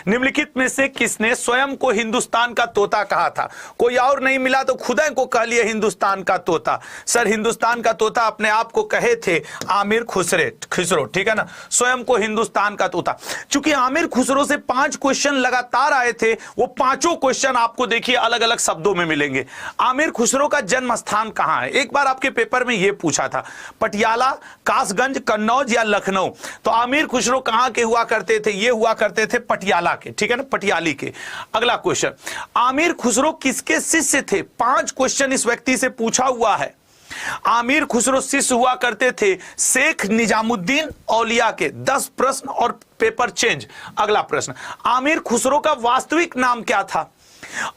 निम्नलिखित में से किसने स्वयं को हिंदुस्तान का तोता कहा था? कोई और नहीं मिला तो खुद को कह लिए हिंदुस्तान का तोता। सर हिंदुस्तान का तोता अपने आप को कहे थे आमिर खुसरो, ठीक है ना, स्वयं को हिंदुस्तान का तोता। चूंकि आमिर खुसरो से 5 क्वेश्चन लगातार आए थे, वो पांचों क्वेश्चन आपको देखिए अलग अलग शब्दों में मिलेंगे। आमिर खुसरो का जन्म स्थान कहां है? एक बार आपके पेपर में यह पूछा था, पटियाला, कासगंज, कन्नौज या लखनऊ। तो आमिर खुसरो कहां के हुआ करते थे? ये हुआ करते थे पटियाला के, ठीक है ना, पटियाली के। अगला क्वेश्चन, आमिर खुसरो किसके शिष्य थे? 5 क्वेश्चन इस व्यक्ति से पूछा हुआ है। आमिर खुसरो शिष्य हुआ करते थे शेख निजामुद्दीन औलिया के। 10 प्रश्न और पेपर चेंज। अगला प्रश्न, आमिर खुसरो का वास्तविक नाम क्या था?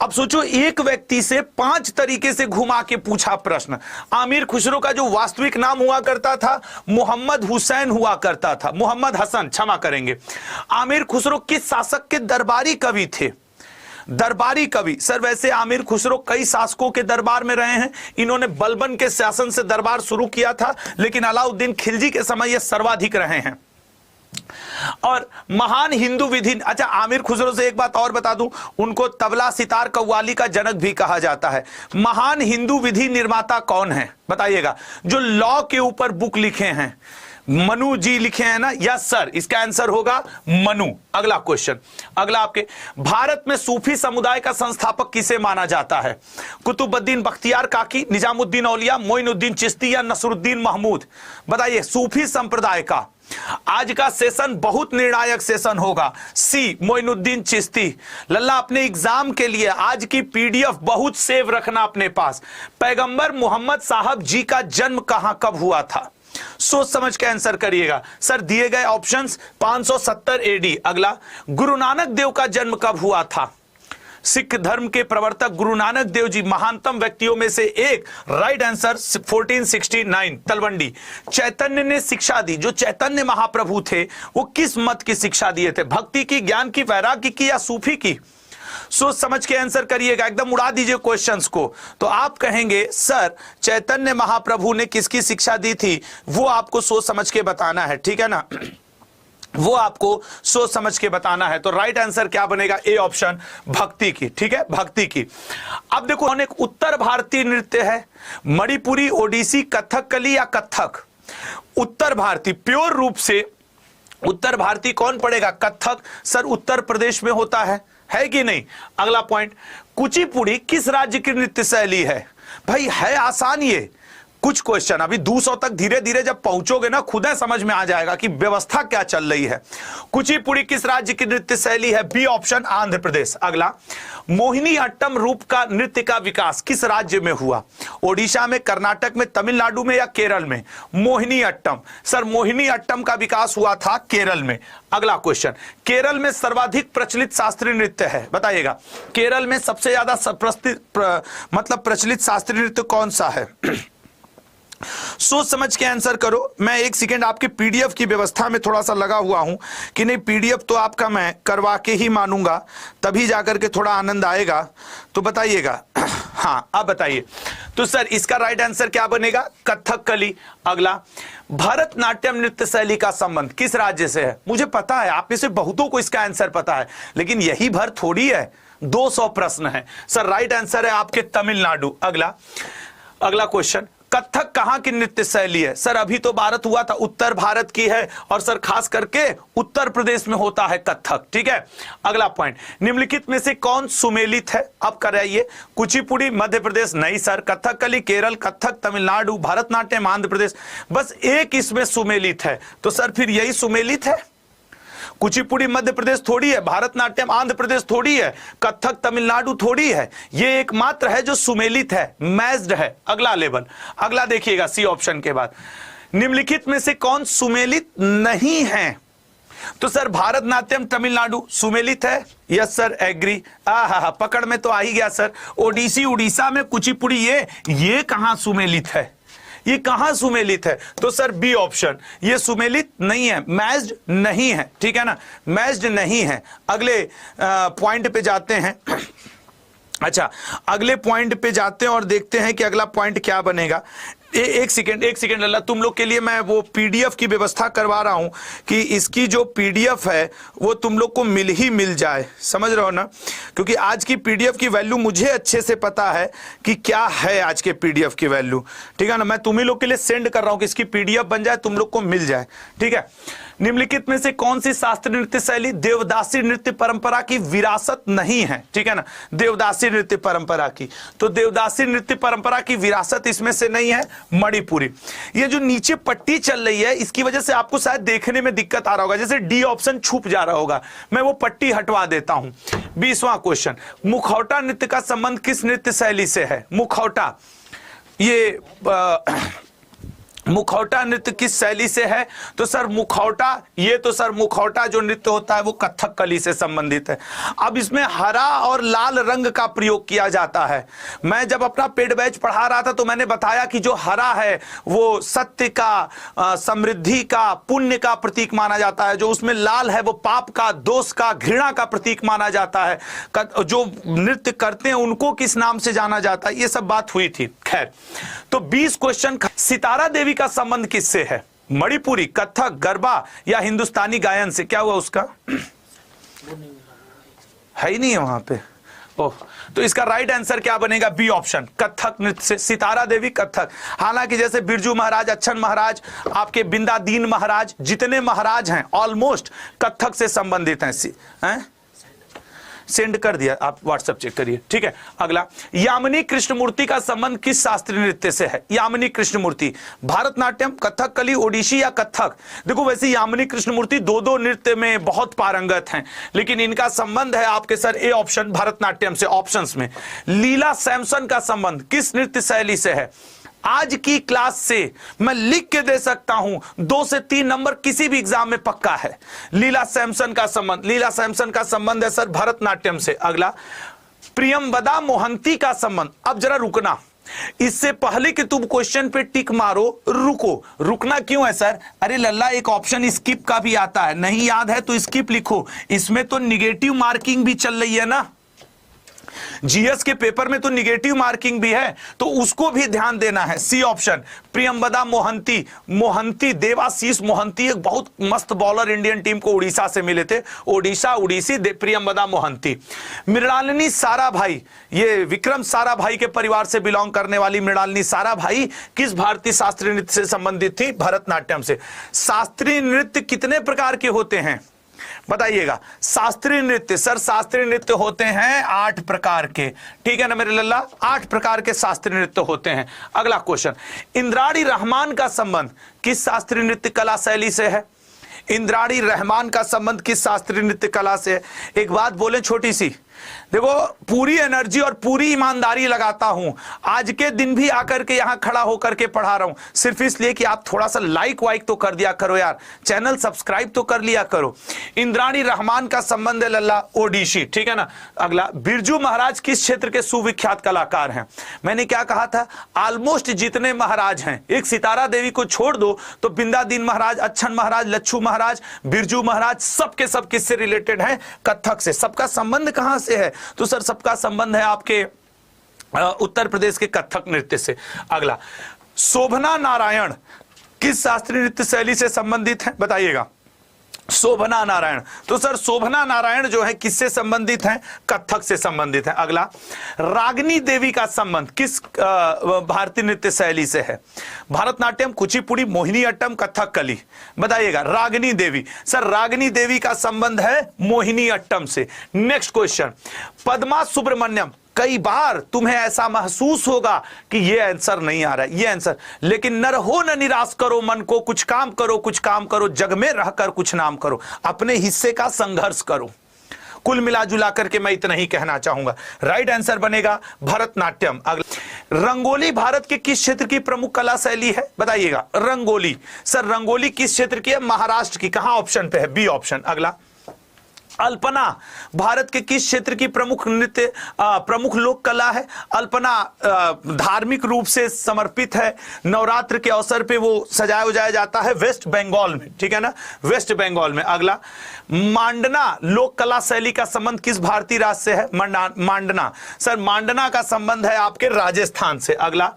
अब सोचो, एक व्यक्ति से 5 तरीके से घुमा के पूछा प्रश्न। आमिर खुसरो का जो वास्तविक नाम हुआ करता था मोहम्मद हुसैन हुआ करता था, मोहम्मद हसन, क्षमा करेंगे। आमिर खुसरो किस शासक के दरबारी कवि थे? दरबारी कवि। सर वैसे आमिर खुसरो कई शासकों के दरबार में रहे हैं। इन्होंने बलबन के शासन से दरबार शुरू किया था, लेकिन अलाउद्दीन खिलजी के समय ये सर्वाधिक रहे हैं। और महान हिंदू विधि, अच्छा आमिर खुसरो से एक बात और बता दूं, उनको तबला, सितार, कव्वाली का जनक भी कहा जाता है। महान हिंदू विधि निर्माता कौन है बताइएगा? जो लॉ के ऊपर बुक लिखे हैं, मनु जी लिखे हैं ना? यस सर, इसका आंसर होगा मनु। अगला क्वेश्चन, अगला आपके, भारत में सूफी समुदाय का संस्थापक किसे माना जाता है? कुतुबुद्दीन बख्तियार काकी, निजामुद्दीन औलिया, मोइनुद्दीन चिश्ती या नसरुद्दीन महमूद? बताइए सूफी संप्रदाय का। आज का सेशन बहुत निर्णायक सेशन होगा। सी, मोइनुद्दीन चिश्ती। लल्ला अपने एग्जाम के लिए आज की पीडीएफ बहुत सेव रखना अपने पास। पैगंबर मोहम्मद साहब जी का जन्म कहां कब हुआ था? सोच समझ के आंसर करिएगा। सर दिए गए ऑप्शंस 570 एडी। अगला, गुरु नानक देव का जन्म कब हुआ था? सिख धर्म के प्रवर्तक गुरु नानक देव जी महानतम व्यक्तियों में से एक। Right answer 1469, Talwandi. चैतन्य ने शिक्षा दी, जो चैतन्य महाप्रभु थे वो किस मत की शिक्षा दिए थे? भक्ति की, ज्ञान की, वैराग्य की या सूफी की? सोच समझ के आंसर करिएगा, एकदम उड़ा दीजिए क्वेश्चंस को। तो आप कहेंगे सर चैतन्य महाप्रभु ने किसकी शिक्षा दी थी, वो आपको सोच समझ के बताना है, ठीक है ना, वो आपको सोच समझ के बताना है। तो राइट आंसर क्या बनेगा? ए ऑप्शन, भक्ति की, ठीक है, भक्ति की। अब देखो, एक उत्तर भारतीय नृत्य है, मणिपुरी, ओडिसी, कथकली या कथक? उत्तर भारतीय, प्योर रूप से उत्तर भारतीय कौन पड़ेगा? कथक। सर उत्तर प्रदेश में होता है कि नहीं? अगला पॉइंट, कुचिपुड़ी किस राज्य की नृत्य शैली है? भाई है आसान ये, कुछ क्वेश्चन अभी 200 तक धीरे धीरे जब पहुंचोगे ना खुद समझ में आ जाएगा कि व्यवस्था क्या चल रही है। कुचिपुड़ी किस राज्य की नृत्य शैली है? B option, Andhra Pradesh. अगला, मोहिनी अट्टम रूप का नृत्य का विकास किस राज्य में हुआ? ओडिशा में, कर्नाटक में, तमिलनाडु में या केरल में? मोहिनी अट्टम। सर मोहिनी अट्टम का विकास हुआ था केरल में। अगला क्वेश्चन, केरल में सर्वाधिक प्रचलित शास्त्रीय नृत्य है, बताइएगा। केरल में सबसे ज्यादा प्रचलित शास्त्रीय नृत्य कौन सा है? सोच समझ के आंसर करो। मैं एक सेकेंड आपके पीडीएफ की व्यवस्था में थोड़ा सा लगा हुआ हूं कि नहीं, पीडीएफ तो आपका मैं करवा के ही मानूंगा, तभी जाकर के थोड़ा आनंद आएगा। तो बताइएगा, हाँ अब बताइए। तो सर इसका राइट आंसर क्या बनेगा? कथकली। अगला, भरतनाट्यम नृत्य शैली का संबंध किस राज्य से है? मुझे पता है आप में से बहुतों को इसका आंसर पता है, लेकिन यही भर थोड़ी है, 200 प्रश्न है। सर राइट आंसर है आपके तमिलनाडु। अगला क्वेश्चन, कथक कहां की नृत्य शैली है? सर अभी तो भारत हुआ था, उत्तर भारत की है, और सर खास करके उत्तर प्रदेश में होता है कथक, ठीक है। अगला पॉइंट, निम्नलिखित में से कौन सुमेलित है? अब कराइए। कुचिपुड़ी मध्य प्रदेश नहीं सर, कथकली केरल, कथक तमिलनाडु, भरतनाट्यम आंध्र प्रदेश। बस एक इसमें सुमेलित है, तो सर फिर यही सुमेलित है। कुचिपुड़ी मध्य प्रदेश थोड़ी है, भारतनाट्यम आंध्र प्रदेश थोड़ी है, कथक तमिलनाडु थोड़ी है, ये एकमात्र है जो सुमेलित है, मैच्ड है। अगला लेवल, अगला देखिएगा सी ऑप्शन के बाद, निम्नलिखित में से कौन सुमेलित नहीं है? तो सर भारतनाट्यम तमिलनाडु सुमेलित है। Yes sir, agree. पकड़ में तो आ ही गया सर। ओडिसी उड़ीसा में कुचिपुड़ी, ये कहां सुमेलित है? ये कहां सुमेलित है? तो सर बी ऑप्शन, ये सुमेलित नहीं है, मैच्ड नहीं है, ठीक है ना, मैच्ड नहीं है। अगले पॉइंट पे जाते हैं। अच्छा, अगले पॉइंट पे जाते हैं और देखते हैं कि अगला पॉइंट क्या बनेगा। एक सेकेंड लल्ला, तुम लोग के लिए मैं वो पीडीएफ की व्यवस्था करवा रहा हूं कि इसकी जो पीडीएफ है वो तुम लोग को मिल जाए, समझ रहे हो ना, क्योंकि आज की पीडीएफ की वैल्यू मुझे अच्छे से पता है कि क्या है आज के पीडीएफ की वैल्यू, ठीक है ना। मैं तुम ही लोग के लिए सेंड कर रहा हूं कि इसकी पीडीएफ बन जाए, तुम लोग को मिल जाए, ठीक है। निम्नलिखित में से कौन सी शास्त्रीय नृत्य शैली देवदासी नृत्य परंपरा की विरासत नहीं है, ठीक है ना, देवदासी नृत्य परंपरा की, तो देवदासी नृत्य परंपरा की विरासत इसमें से नहीं है मणिपुरी। ये जो नीचे पट्टी चल रही है इसकी वजह से आपको शायद देखने में दिक्कत आ रहा होगा, जैसे डी ऑप्शन छुप जा रहा होगा, मैं वो पट्टी हटवा देता हूं। 20वां क्वेश्चन, मुखौटा नृत्य का संबंध किस नृत्य शैली से है? मुखौटा, ये मुखौटा नृत्य किस शैली से है? तो सर मुखौटा, ये तो सर मुखौटा जो नृत्य होता है वो कथक कली से संबंधित है। अब इसमें हरा और लाल रंग का प्रयोग किया जाता है। मैं जब अपना पेड बैच पढ़ा रहा था तो मैंने बताया कि जो हरा है वो सत्य का, समृद्धि का, पुण्य का प्रतीक माना जाता है, जो उसमें लाल है वो पाप का, दोष का, घृणा का प्रतीक माना जाता है। जो नृत्य करते हैं उनको किस नाम से जाना जाता है, ये सब बात हुई थी। खैर, तो 20 क्वेश्चन। सितारा देवी का संबंध किससे है? मणिपुरी, कथक, गरबा या हिंदुस्तानी गायन से? क्या हुआ उसका? है ही नहीं है वहां पे। ओह, तो इसका राइट आंसर क्या बनेगा? बी ऑप्शन, कथक नृत्य से। सितारा देवी कथक। हालांकि जैसे बिरजू महाराज, अच्छन महाराज, आपके बिंदादीन महाराज, जितने महाराज हैं ऑलमोस्ट कथक से संबंधित हैं। सेंड कर दिया, आप व्हाट्सएप चेक करिए, ठीक है। अगला, यामिनी कृष्णमूर्ति का संबंध किस शास्त्रीय नृत्य से है? यामिनी कृष्णमूर्ति, भरतनाट्यम, कथकली, ओडिसी या कथक? देखो वैसे यामिनी कृष्णमूर्ति दो नृत्य में बहुत पारंगत हैं, लेकिन इनका संबंध है आपके सर ए ऑप्शन, भरतनाट्यम से। ऑप्शंस में लीला सैमसन का संबंध किस नृत्य शैली से है? आज की क्लास से मैं लिख के दे सकता हूं 2 से 3 नंबर किसी भी एग्जाम में पक्का है। लीला सैमसन का संबंध, लीला सैमसन का संबंध है सर भरतनाट्यम से। अगला, प्रियंवदा मोहंती का संबंध। अब जरा रुकना, इससे पहले कि तुम क्वेश्चन पे टिक मारो, रुकना क्यों है सर? अरे लल्ला, एक ऑप्शन स्किप का भी आता है, नहीं याद है तो स्किप लिखो, इसमें तो निगेटिव मार्किंग भी चल रही है ना, जीएस के पेपर में तो निगेटिव मार्किंग भी है, तो उसको भी ध्यान देना है। सी ऑप्शन, प्रियंवदा मोहंती, देवाशीष मोहंती एक बहुत मस्त बॉलर इंडियन टीम को उड़ीसा से मिले थे, उड़ीसी प्रियंवदा मोहंती। मृणालिनी साराभाई, ये विक्रम साराभाई के परिवार से बिलोंग करने वाली मृणालिनी साराभाई किस भारतीय शास्त्रीय नृत्य से संबंधित थी? भरतनाट्यम से। शास्त्रीय नृत्य कितने प्रकार के होते हैं बताइएगा? शास्त्रीय नृत्य, सर शास्त्रीय नृत्य होते हैं 8 प्रकार के, ठीक है ना मेरे लल्ला, 8 प्रकार के शास्त्रीय नृत्य होते हैं। अगला क्वेश्चन, इंद्राणी रहमान का संबंध किस शास्त्रीय नृत्य कला शैली से है? इंद्राणी रहमान का संबंध किस शास्त्रीय नृत्य कला से है? एक बात बोले छोटी सी, देखो पूरी एनर्जी और पूरी ईमानदारी लगाता हूं, आज के दिन भी आकर के यहां खड़ा होकर के पढ़ा रहा हूं, सिर्फ इसलिए कि आप थोड़ा सा लाइक वाइक तो कर दिया करो यार, चैनल सब्सक्राइब तो कर लिया करो। इंद्राणी रहमान का संबंध है लल्ला ओडिसी, ठीक है ना। अगला, बिरजू महाराज किस क्षेत्र के सुविख्यात कलाकार हैं? मैंने क्या कहा था, ऑलमोस्ट जितने महाराज हैं, एक सितारा देवी को छोड़ दो तो बिंदादीन महाराज, अच्छन महाराज, लच्छू महाराज, बिरजू महाराज, सबके सब किससे रिलेटेड हैं? कथक से। सबका संबंध कहां से है? तो सर सबका संबंध है आपके उत्तर प्रदेश के कथक नृत्य से। अगला, शोभना नारायण किस शास्त्रीय नृत्य शैली से संबंधित है बताइएगा? शोभना नारायण, तो सर शोभना नारायण जो है किससे संबंधित हैं? कथक से संबंधित है। अगला, रागिनी देवी का संबंध किस भारतीय नृत्य शैली से है? भरतनाट्यम, कुचिपुड़ी, मोहिनीअट्टम, कथकली? बताइएगा। रागिनी देवी, सर रागिनी देवी का संबंध है मोहिनीअट्टम से। नेक्स्ट क्वेश्चन, पद्मा सुब्रमण्यम, कई बार तुम्हें ऐसा महसूस होगा कि ये आंसर नहीं आ रहा है, ये आंसर, लेकिन नर हो न निराश करो मन को, कुछ काम करो, जग में रहकर कुछ नाम करो, अपने हिस्से का संघर्ष करो। कुल मिला जुला करके मैं इतना ही कहना चाहूंगा। राइट आंसर बनेगा भरतनाट्यम। अगला, रंगोली भारत के किस क्षेत्र की प्रमुख कला शैली है बताइएगा? रंगोली, सर रंगोली किस क्षेत्र की है? महाराष्ट्र की। कहां ऑप्शन पे है? B option. अगला, अल्पना भारत के किस क्षेत्र की प्रमुख नृत्य प्रमुख लोक कला है? अल्पना धार्मिक रूप से समर्पित है, नवरात्र के अवसर पे वो सजाया उजाया जाता है वेस्ट बंगाल में, ठीक है ना, वेस्ट बंगाल में। अगला, मांडना लोक कला शैली का संबंध किस भारतीय राज्य से है? मांडना, सर मांडना का संबंध है आपके राजस्थान से। अगला,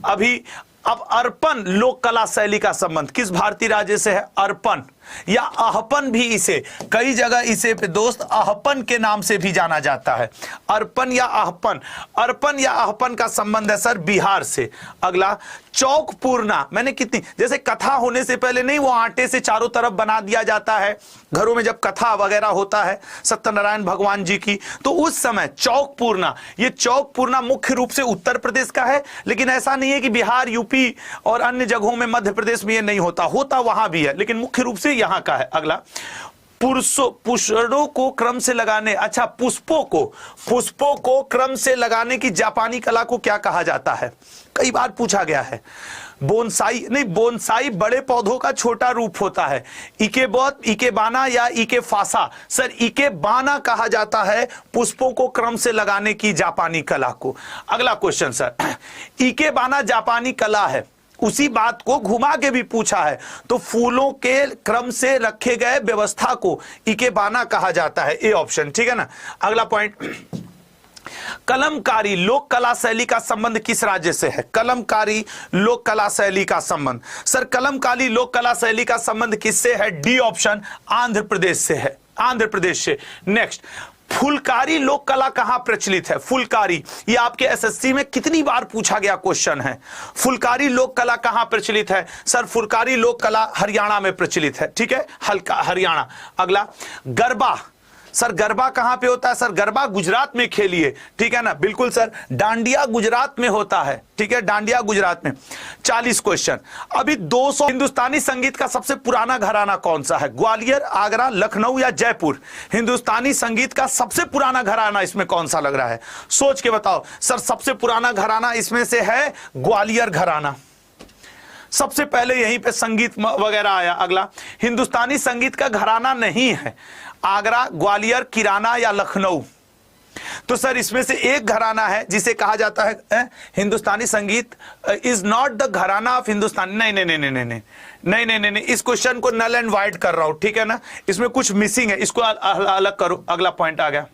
अभी अब अर्पण लोक कला शैली का संबंध किस भारतीय राज्य से है? अर्पण या आहपन भी, इसे कई जगह इसे पे दोस्त आहपन के नाम से भी जाना जाता है। अर्पण या आहपन, अर्पण या आहपन का संबंध है सर बिहार से। अगला चौक पूर्णा, मैंने कितनी, जैसे कथा होने से पहले नहीं वो आटे से चारों तरफ बना दिया जाता है घरों में जब कथा वगैरह होता है सत्यनारायण भगवान जी की, तो उस समय चौक पूर्णा, ये चौक पूर्णा मुख्य रूप से उत्तर प्रदेश का है, लेकिन ऐसा नहीं है कि बिहार, यूपी और अन्य जगहों में, मध्य प्रदेश में ये नहीं होता, होता वहां भी है, लेकिन मुख्य रूप से यहां का है। अगला पुष्पों को क्रम से लगाने, अच्छा पुष्पों को क्रम से लगाने की जापानी कला को क्या कहा जाता है? कई बार पूछा गया है। बोनसाई नहीं, बोनसाई बड़े पौधों का छोटा रूप होता है। इकेबोत, इकेबाना या इकेफासा, सर इकेबाना कहा जाता है पुष्पों को क्रम से लगाने की जापानी कला को। अगला क्वेश्चन सर, इकेबाना जापानी कला है, उसी बात को घुमा के भी पूछा है, तो फूलों के क्रम से रखे गए व्यवस्था को इकेबाना कहा जाता है, ए ऑप्शन, ठीक है ना। अगला पॉइंट, कलमकारी लोक कला शैली का संबंध किस राज्य से है? कलमकारी लोक कला शैली का संबंध, सर कलमकारी लोक कला शैली का संबंध किससे है? डी ऑप्शन, आंध्र प्रदेश से है, आंध्र प्रदेश से। नेक्स्ट, फुलकारी लोक कला कहां प्रचलित है? फुलकारी, ये आपके एसएससी में कितनी बार पूछा गया क्वेश्चन है। फुलकारी लोक कला कहां प्रचलित है? सर फुलकारी लोक कला हरियाणा में प्रचलित है, ठीक है, हल्का हरियाणा। अगला गरबा, सर गरबा कहां पे होता है? सर गरबा गुजरात में खेलिए, ठीक है ना, बिल्कुल सर। डांडिया गुजरात में होता है, ठीक है, डांडिया गुजरात में। 40 क्वेश्चन, अभी 200। हिंदुस्तानी संगीत का सबसे पुराना घराना कौन सा है? ग्वालियर, आगरा, लखनऊ या जयपुर? हिंदुस्तानी संगीत का सबसे पुराना घराना इसमें कौन सा लग रहा है? सोच के बताओ सर। सबसे पुराना घराना इसमें से है ग्वालियर घराना, सबसे पहले यहीं पे संगीत वगैरह आया। अगला, हिंदुस्तानी संगीत का घराना नहीं है आगरा, ग्वालियर, किराना या लखनऊ, तो सर इसमें से एक घराना है जिसे कहा जाता है हिंदुस्तानी संगीत इज नॉट द घराना ऑफ हिंदुस्तानी। नहीं नहीं नहीं नहीं नहीं नहीं नहीं नहीं नहीं नहीं, इस क्वेश्चन को नल एंड वाइड कर रहा हूं, ठीक है ना, इसमें कुछ मिसिंग है, इसको अलग करो। अगला पॉइंट आ गया,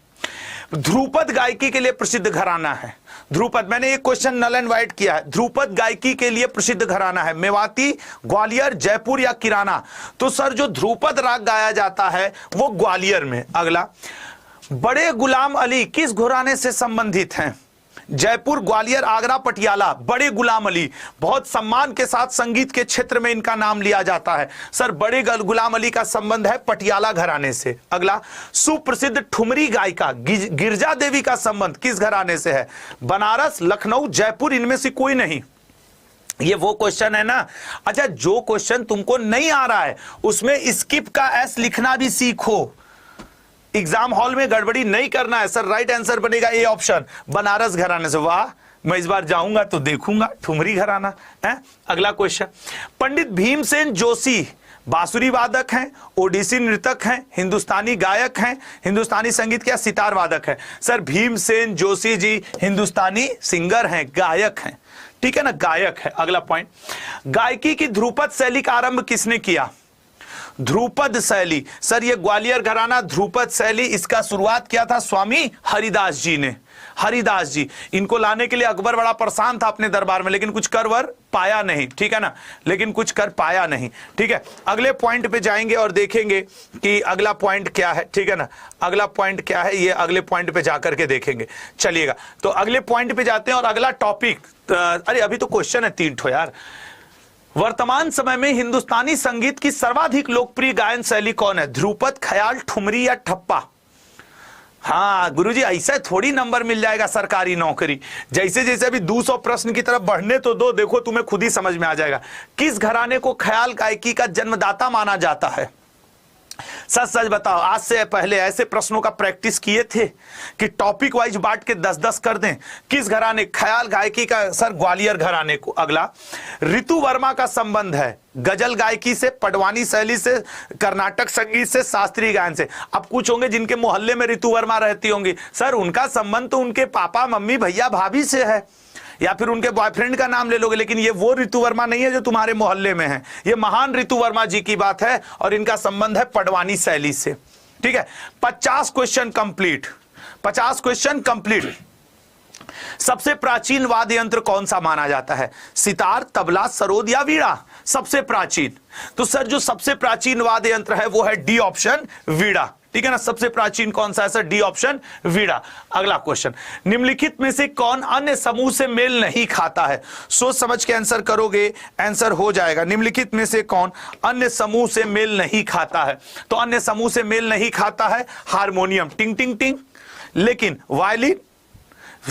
ध्रुपद गायकी के लिए प्रसिद्ध घराना है। ध्रुपद, मैंने एक क्वेश्चन नल एंड वाइट किया है, ध्रुपद गायकी के लिए प्रसिद्ध घराना है मेवाती, ग्वालियर, जयपुर या किराना? तो सर जो ध्रुपद राग गाया जाता है वो ग्वालियर में। अगला, बड़े गुलाम अली किस घराने से संबंधित हैं? जयपुर, ग्वालियर, आगरा, पटियाला? बड़े गुलाम अली, बहुत सम्मान के साथ संगीत के क्षेत्र में इनका नाम लिया जाता है। सर बड़े गुलाम अली का संबंध है पटियाला घराने से। अगला, सुप्रसिद्ध ठुमरी गायिका गिरजा देवी का संबंध किस घराने से है? बनारस, लखनऊ, जयपुर? इनमें से कोई नहीं। ये वो क्वेश्चन है ना, अच्छा जो क्वेश्चन तुमको नहीं आ रहा है उसमें स्किप का एस लिखना भी सीखो, एग्जाम हॉल में गड़बड़ी नहीं करना है। सर राइट आंसर बनेगा ए ऑप्शन, बनारस घराने से। वाह, मैं इस बार जाऊंगा तो देखूंगा ठुमरी घराना है। अगला क्वेश्चन, पंडित भीमसेन जोशी बांसुरी वादक हैं, ओडिसी नृतक हैं, हिंदुस्तानी गायक हैं, हिंदुस्तानी संगीत के सितार वादक हैं? सर भीमसेन जोशी जी हिंदुस्तानी सिंगर हैं, गायक हैं, ठीक है ना, गायक है। अगला पॉइंट, गायकी की ध्रुपद शैली का आरंभ किसने किया? ध्रुपद शैली, सर ये ग्वालियर घराना ध्रुपद शैली इसका शुरुआत किया था स्वामी हरिदास जी ने। हरिदास जी, इनको लाने के लिए अकबर बड़ा परेशान था अपने दरबार में, लेकिन कुछ करवर पाया नहीं, ठीक है ना, लेकिन कुछ कर पाया नहीं, ठीक है। अगले पॉइंट पे जाएंगे और देखेंगे कि अगला पॉइंट क्या है, ठीक है ना, अगला पॉइंट क्या है ये अगले पॉइंट पे जाकर के देखेंगे। चलिएगा तो अगले पॉइंट पे जाते हैं और अगला टॉपिक, अरे अभी तो क्वेश्चन है 3 ठो यार। वर्तमान समय में हिंदुस्तानी संगीत की सर्वाधिक लोकप्रिय गायन शैली कौन है? ध्रुपद, ख्याल, ठुमरी या ठप्पा? हाँ गुरुजी, ऐसा थोड़ी नंबर मिल जाएगा सरकारी नौकरी। जैसे जैसे अभी 200 प्रश्न की तरफ बढ़ने तो दो, देखो तुम्हें खुद ही समझ में आ जाएगा। किस घराने को ख्याल गायकी का जन्मदाता माना जाता है? सच सच बताओ, आज से पहले ऐसे प्रश्नों का प्रैक्टिस किए थे कि टॉपिक वाइज बांट के 10-10 कर दें? किस घराने ख्याल गायकी का? सर ग्वालियर घराने को। अगला, ऋतु वर्मा का संबंध है गजल गायकी से, पडवानी शैली से, कर्नाटक संगीत से, शास्त्रीय गायन से? अब कुछ होंगे जिनके मोहल्ले में ऋतु वर्मा रहती होंगी, सर उनका संबंध तो उनके पापा, मम्मी, भैया, भाभी से है, या फिर उनके बॉयफ्रेंड का नाम ले लोगे, लेकिन ये वो ऋतु वर्मा नहीं है जो तुम्हारे मोहल्ले में है। ये महान ऋतु वर्मा जी की बात है और इनका संबंध है पडवानी शैली से, ठीक है। 50 क्वेश्चन कंप्लीट, 50 क्वेश्चन कंप्लीट। सबसे प्राचीन वाद्य यंत्र कौन सा माना जाता है? सितार, तबला, सरोद या वीणा? सबसे प्राचीन, तो सर जो सबसे प्राचीन वाद्य यंत्र है वो है डी ऑप्शन, वीणा। ठीक है ना, सबसे प्राचीन कौन सा है सर? डी ऑप्शन, वीणा। अगला क्वेश्चन, निम्नलिखित में से कौन अन्य समूह से मेल नहीं खाता है? सोच समझ के आंसर करोगे, आंसर हो जाएगा। निम्नलिखित में से कौन अन्य समूह से मेल नहीं खाता है? तो अन्य समूह से मेल नहीं खाता है हारमोनियम, टिंग टिंग टिंग, लेकिन वायलिन,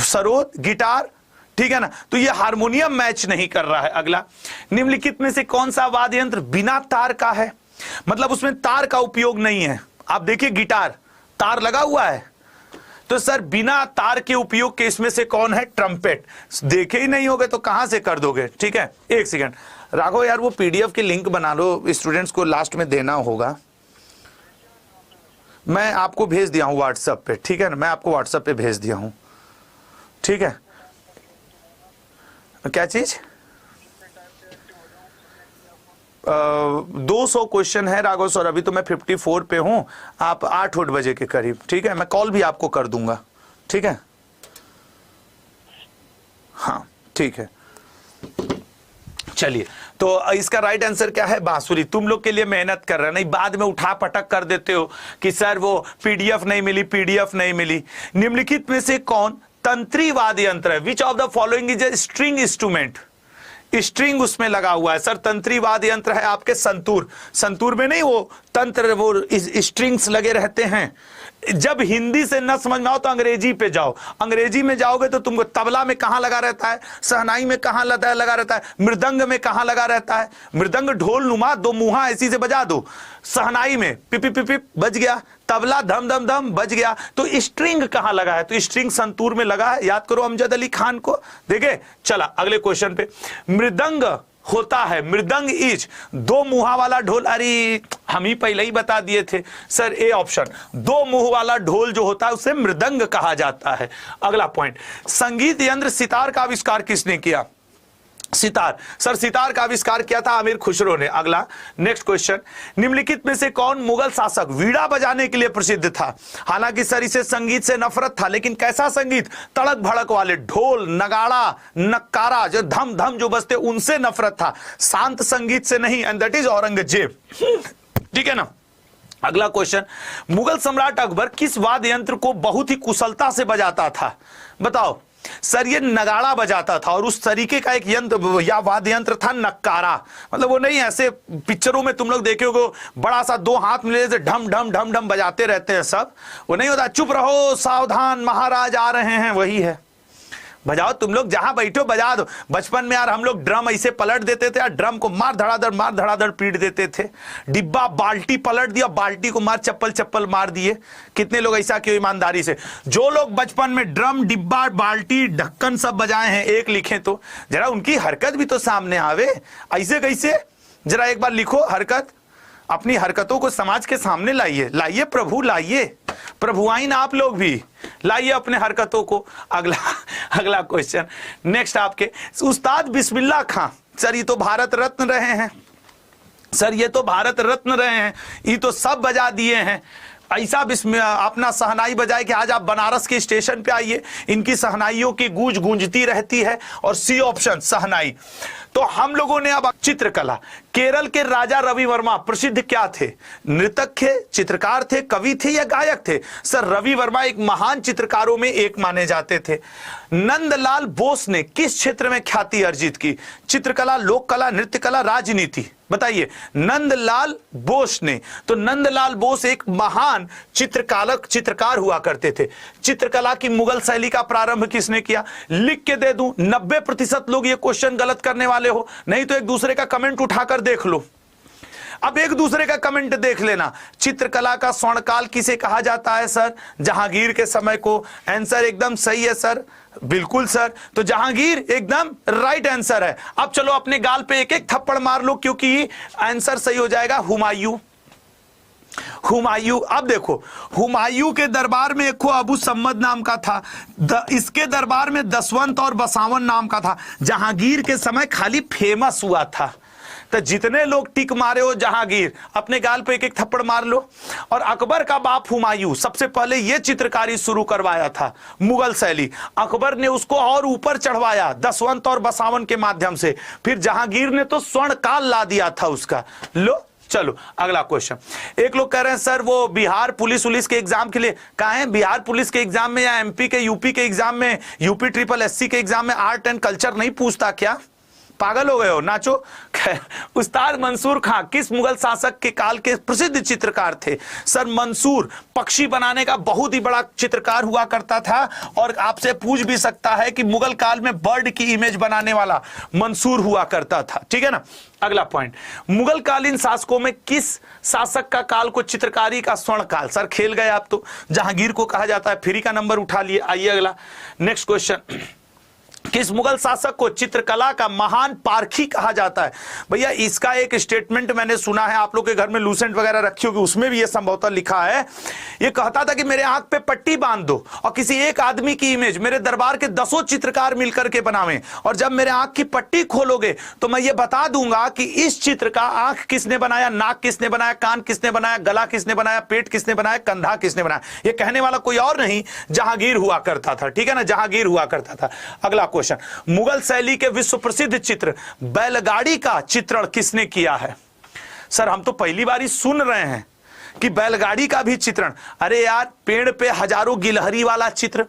सरोद, गिटार, ठीक है ना, तो ये हारमोनियम मैच नहीं कर रहा है। अगला, निम्नलिखित में से कौन सा वाद्य यंत्र बिना तार का है? मतलब उसमें तार का उपयोग नहीं है। आप देखिए गिटार तार लगा हुआ है, तो सर बिना तार के उपयोग के इसमें से कौन है? ट्रम्पेट। देखे ही नहीं होगे तो कहां से कर दोगे? ठीक है, एक सेकंड राघव यार, वो पीडीएफ की लिंक बना लो, स्टूडेंट्स को लास्ट में देना होगा। मैं आपको भेज दिया हूं व्हाट्सएप पे, ठीक है ना, मैं आपको व्हाट्सएप पे भेज दिया हूं, ठीक है। क्या चीज? 200 क्वेश्चन है राघव सर, अभी तो मैं 54 पे हूं, आप 8 बजे के करीब, ठीक है, मैं कॉल भी आपको कर दूंगा, ठीक है। हाँ ठीक है, चलिए, तो इसका राइट आंसर क्या है? बांसुरी। तुम लोग के लिए मेहनत कर रहे हैं, नहीं बाद में उठा पटक कर देते हो कि सर वो पीडीएफ नहीं मिली, पीडीएफ नहीं मिली। निम्नलिखित में से कौन तंत्री वाद्य यंत्र है? Which of the following is a string instrument? String उसमें लगा हुआ है सर। तंत्री वाद्य यंत्र है आपके संतूर। संतूर में नहीं वो तंत्र, वो स्ट्रिंग्स लगे रहते हैं। जब हिंदी से न समझ में आओ तो अंग्रेजी पे जाओ। अंग्रेजी में जाओगे तो तुमको तबला में कहां लगा रहता है, सहनाई में कहां लगा रहता है, मृदंग में कहां लगा रहता है। मृदंग ढोल नुमा दो मुहा ऐसी से बजा दो, सहनाई में पिप पिप पिप बज गया, तबला धम धम धम बज गया। तो स्ट्रिंग कहां लगा है? तो स्ट्रिंग संतूर में लगा है। याद करो अमजद अली खान को। देखे, चला अगले क्वेश्चन पे। मृदंग होता है, मृदंग इज दो मुहा वाला ढोल। अरे हम ही पहले ही बता दिए थे सर, ए ऑप्शन, दो मुंह वाला ढोल जो होता है उसे मृदंग कहा जाता है। अगला पॉइंट, संगीत यंत्र सितार का आविष्कार किसने किया? सितार, सर सितार का आविष्कार किया था आमिर खुसरो ने। अगला नेक्स्ट क्वेश्चन, निम्नलिखित में से कौन मुगल शासक वीणा बजाने के लिए प्रसिद्ध था? हालांकि सर इसे संगीत से नफरत था, लेकिन कैसा संगीत? तड़क भड़क वाले ढोल, नगाड़ा, नक्कारा जो धम धम जो बजते उनसे नफरत था, शांत संगीत से नहीं। एंड दैट इज औरंगजेब, ठीक है ना। अगला क्वेश्चन, मुगल सम्राट अकबर किस वाद्य यंत्र को बहुत ही कुशलता से बजाता था? बताओ सर। ये नगाड़ा बजाता था, और उस तरीके का एक यंत्र या वाद्य यंत्र था नक्कारा। मतलब वो नहीं ऐसे पिक्चरों में तुम लोग देखे हो बड़ा सा दो हाथ मिले से ढम ढम ढम ढम बजाते रहते हैं सब, वो नहीं होता। चुप रहो सावधान महाराज आ रहे हैं, वही है। बजाओ तुम लोग, जहां बैठो बजा दो। बचपन में यार हम लोग ड्रम ऐसे पलट देते थे, ड्रम को मार धड़ाधड़ पीट देते थे। डिब्बा बाल्टी पलट दिया, बाल्टी को मार चप्पल मार दिए। कितने लोग ऐसा क्यों ईमानदारी से? जो लोग बचपन में ड्रम, डिब्बा, बाल्टी, ढक्कन सब बजाए हैं, एक लिखें तो जरा उनकी हरकत भी तो सामने आवे। ऐसे कैसे? जरा एक बार लिखो हरकत, अपनी हरकतों को समाज के सामने लाइए प्रभु, लाइए प्रभुआइन, आप लोग भी लाइए अपने हरकतों को। अगला क्वेश्चन नेक्स्ट आपके, उस्ताद बिस्मिल्लाह खां, सर ये तो भारत रत्न रहे हैं, सर ये तो भारत रत्न रहे हैं, ये तो सब बजा दिए हैं। ऐसा अपना सहनाई बजाए कि आज आप बनारस के स्टेशन पे आइए, इनकी सहनाइयों की गूंज गूंजती रहती है। और सी ऑप्शन सहनाई। तो हम लोगों ने अब चित्रकला, केरल के राजा रवि वर्मा प्रसिद्ध क्या थे? नृतक थे, चित्रकार थे, कवि थे या गायक थे? सर रवि वर्मा एक महान चित्रकारों में एक माने जाते थे। नंदलाल बोस ने किस क्षेत्र में ख्याति अर्जित की? चित्रकला, लोक कला, नृत्य कला, राजनीति? बताइए। नंदलाल बोस ने, तो नंदलाल बोस एक महान चित्रकार हुआ करते थे। चित्रकला की मुगल शैली का प्रारंभ किसने किया? लिख के दे दूं, 90% लोग ये क्वेश्चन गलत करने वाले हो, नहीं तो एक दूसरे का कमेंट उठाकर देख लो। अब एक दूसरे का कमेंट देख लेना। चित्रकला का स्वर्णकाल किसे कहा जाता है सर? जहांगीर के समय को। आंसर एकदम सही है सर, बिल्कुल सर, तो जहांगीर एकदम राइट आंसर है। अब चलो अपने गाल पे एक एक थप्पड़ मार लो, क्योंकि आंसर सही हो जाएगा हुमायूं। अब देखो, हुमायूं के दरबार में एक अबू सम्मद नाम का था, इसके दरबार में दसवंत और बसावन नाम का था। जहांगीर के समय खाली फेमस हुआ था, तो जितने लोग टिक मारे हो जहांगीर, अपने गाल पे एक एक थप्पड़ मार लो। और अकबर का बाप हुमायूं सबसे पहले यह चित्रकारी शुरू करवाया था, मुगल शैली। अकबर ने उसको और ऊपर चढ़वाया दसवंत और बसावन के माध्यम से। फिर जहांगीर ने तो स्वर्ण काल ला दिया था उसका। लो चलो अगला क्वेश्चन। एक लोग कह रहे हैं सर वो बिहार पुलिस के एग्जाम के लिए कहा है, बिहार पुलिस के एग्जाम में या एमपी के यूपी के एग्जाम में, यूपी ट्रिपल एससी के एग्जाम में आर्ट एंड कल्चर नहीं पूछता क्या? पागल हो गए हो, नाचो। उस्ताद मंसूर खां किस मुगल शासक के काल के प्रसिद्ध चित्रकार थे? सर मंसूर पक्षी बनाने का बहुत ही बड़ा चित्रकार हुआ करता था, और आपसे पूछ भी सकता है कि मुगल काल में बर्ड की इमेज बनाने वाला मंसूर हुआ करता था, ठीक है ना। अगला पॉइंट, मुगल कालीन शासकों में किस शासक का काल को चित्रकारी का स्वर्ण काल? सर खेल गए आप तो, जहांगीर को कहा जाता है, फ्री का नंबर उठा लिए। आइए अगला नेक्स्ट क्वेश्चन, किस मुगल शासक को चित्रकला का महान पारखी कहा जाता है? भैया इसका एक स्टेटमेंट मैंने सुना है, आप लोग के घर में लूसेंट वगैरह रखी होगी, उसमें भी ये संभवतः लिखा है। ये कहता था कि मेरे आंख पे पट्टी बांध दो और किसी एक आदमी की इमेज मेरे दरबार के 10 चित्रकार मिलकर के बनावें, और जब मेरे आंख की पट्टी खोलोगे तो मैं ये बता दूंगा कि इस चित्र का आंख किसने बनाया, नाक किसने बनाया, कान किसने बनाया, गला किसने बनाया, पेट किसने बनाया, कंधा किसने बनाया। ये कहने वाला कोई और नहीं, जहांगीर हुआ करता था, ठीक है ना, जहांगीर हुआ करता था। अगला क्वेश्चन, मुगल शैली के विश्व प्रसिद्ध चित्र बैलगाड़ी का चित्रण किसने किया है? सर हम तो पहली बार ही सुन रहे हैं कि बैलगाड़ी का भी चित्रण। अरे यार, पेड़ पे हजारों गिलहरी वाला चित्र,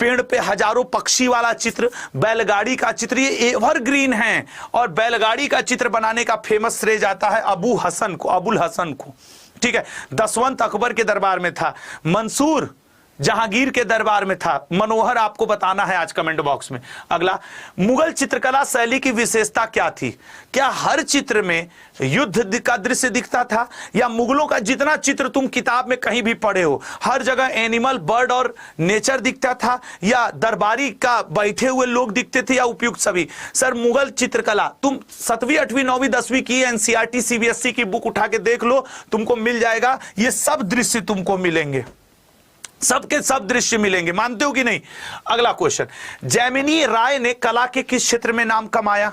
पेड़ पे हजारों पक्षी वाला चित्र, बैलगाड़ी का चित्र, ये एवरग्रीन है। और बैलगाड़ी का चित्र बनाने का फेमस श्रेय जाता है अबुल हसन को, ठीक है। दसवंत अकबर के दरबार में था, मंसूर जहांगीर के दरबार में था। मनोहर आपको बताना है आज कमेंट बॉक्स में। अगला, मुगल चित्रकला शैली की विशेषता क्या थी? क्या हर चित्र में युद्ध का दृश्य दिखता था, या मुगलों का जितना चित्र तुम किताब में कहीं भी पढ़े हो हर जगह एनिमल, बर्ड और नेचर दिखता था, या दरबारी का बैठे हुए लोग दिखते थे, या उपयुक्त सभी? सर मुगल चित्रकला तुम 7वीं 8वीं 9वीं 10वीं की एनसीईआरटी सीबीएसई की बुक उठा के देख लो, तुमको मिल जाएगा। ये सब दृश्य तुमको मिलेंगे, सबके सब दृश्य मिलेंगे, मानते हो कि नहीं? अगला क्वेश्चन, जैमिनी राय ने कला के किस क्षेत्र में नाम कमाया?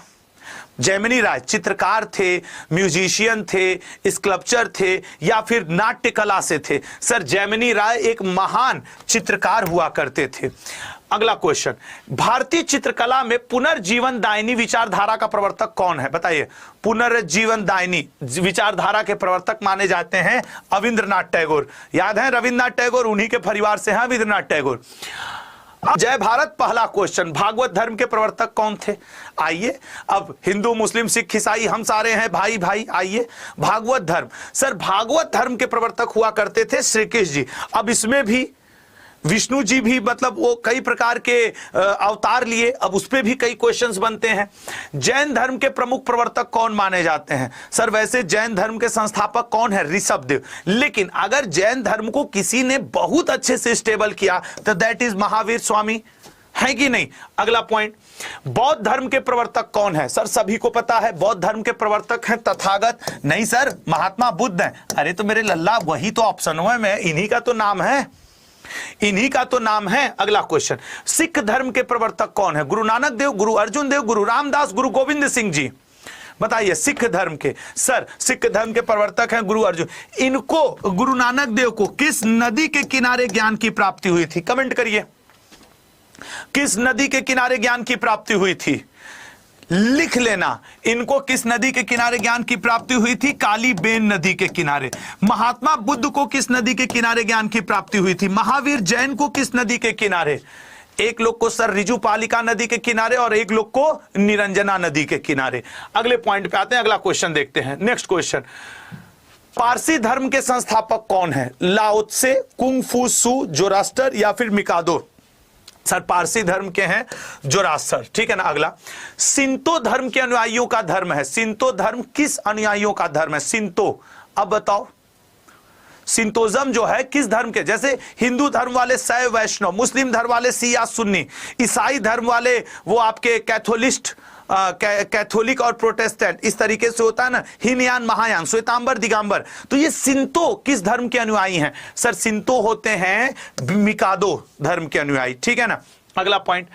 जैमिनी राय चित्रकार थे, म्यूजिशियन थे, स्कल्पचर थे, या फिर नाट्य कला से थे? सर जैमिनी राय एक महान चित्रकार हुआ करते थे। अगला क्वेश्चन, भारतीय चित्रकला में पुनर्जीवन दायनी विचारधारा का प्रवर्तक कौन है? बताइए। पुनर्जीवन दायनी विचारधारा के प्रवर्तक माने जाते हैं रविंद्रनाथ टैगोर। याद है रविंद्रनाथ टैगोर, उन्हीं के परिवार से हैं रविंद्रनाथ टैगोर। जय भारत पहला क्वेश्चन, भागवत धर्म के प्रवर्तक कौन थे? आइए, अब हिंदू मुस्लिम सिख ईसाई हम सारे हैं भाई भाई। आइए, भागवत धर्म, सर भागवत धर्म के प्रवर्तक हुआ करते थे श्री कृष्ण जी। अब इसमें भी विष्णु जी भी, मतलब वो कई प्रकार के अवतार लिए, अब उस पे भी कई क्वेश्चंस बनते हैं। जैन धर्म के प्रमुख प्रवर्तक कौन माने जाते हैं? सर वैसे जैन धर्म के संस्थापक कौन है? ऋषभदेव। लेकिन अगर जैन धर्म को किसी ने बहुत अच्छे से स्टेबल किया तो दैट इज महावीर स्वामी, है कि नहीं? अगला पॉइंट, बौद्ध धर्म के प्रवर्तक कौन है? सर सभी को पता है बौद्ध धर्म के प्रवर्तक हैं तथागत। नहीं सर, महात्मा बुद्ध हैं। अरे तो मेरे लल्ला वही तो ऑप्शन में, इन्हीं का तो नाम है, इन्हीं का तो नाम है। अगला क्वेश्चन, सिख धर्म के प्रवर्तक कौन है? गुरु नानक देव, गुरु अर्जुन देव, गुरु रामदास, गुरु गोविंद सिंह जी। बताइए सिख धर्म के। सर सिख धर्म के प्रवर्तक हैं गुरु अर्जुन। इनको, गुरु नानक देव को किस नदी के किनारे ज्ञान की प्राप्ति हुई थी? कमेंट करिए, किस नदी के किनारे ज्ञान की प्राप्ति हुई थी? लिख लेना, इनको किस नदी के किनारे ज्ञान की प्राप्ति हुई थी? काली बेन नदी के किनारे। महात्मा बुद्ध को किस नदी के किनारे ज्ञान की प्राप्ति हुई थी? महावीर जैन को किस नदी के किनारे? एक लोग को सर रिजुपालिका नदी के किनारे और एक लोग को निरंजना नदी के किनारे। अगले पॉइंट पे आते हैं, अगला क्वेश्चन देखते हैं। नेक्स्ट क्वेश्चन, पारसी धर्म के संस्थापक कौन है? लाओ त्से, कुंग फू सू, जोरास्टर या फिर मिकादो? सर पारसी धर्म के हैं जोरास्टर, ठीक है ना। अगला, सिंतो धर्म के अनुयायियों का धर्म है। सिंतो धर्म किस अनुयायियों का धर्म है? सिंतो, अब बताओ सिंतोजम जो है किस धर्म के? जैसे हिंदू धर्म वाले शैव वैष्णव, मुस्लिम धर्म वाले शिया सुन्नी, ईसाई धर्म वाले वो आपके कैथोलिस्ट, कैथोलिक और प्रोटेस्टेंट, इस तरीके से होता है ना, हीनयान महायान, श्वेतांबर दिगंबर। तो ये सिंतो किस धर्म के अनुयायी हैं? सर सिंतो होते हैं मिकादो धर्म के अनुयायी, ठीक है ना। अगला पॉइंट,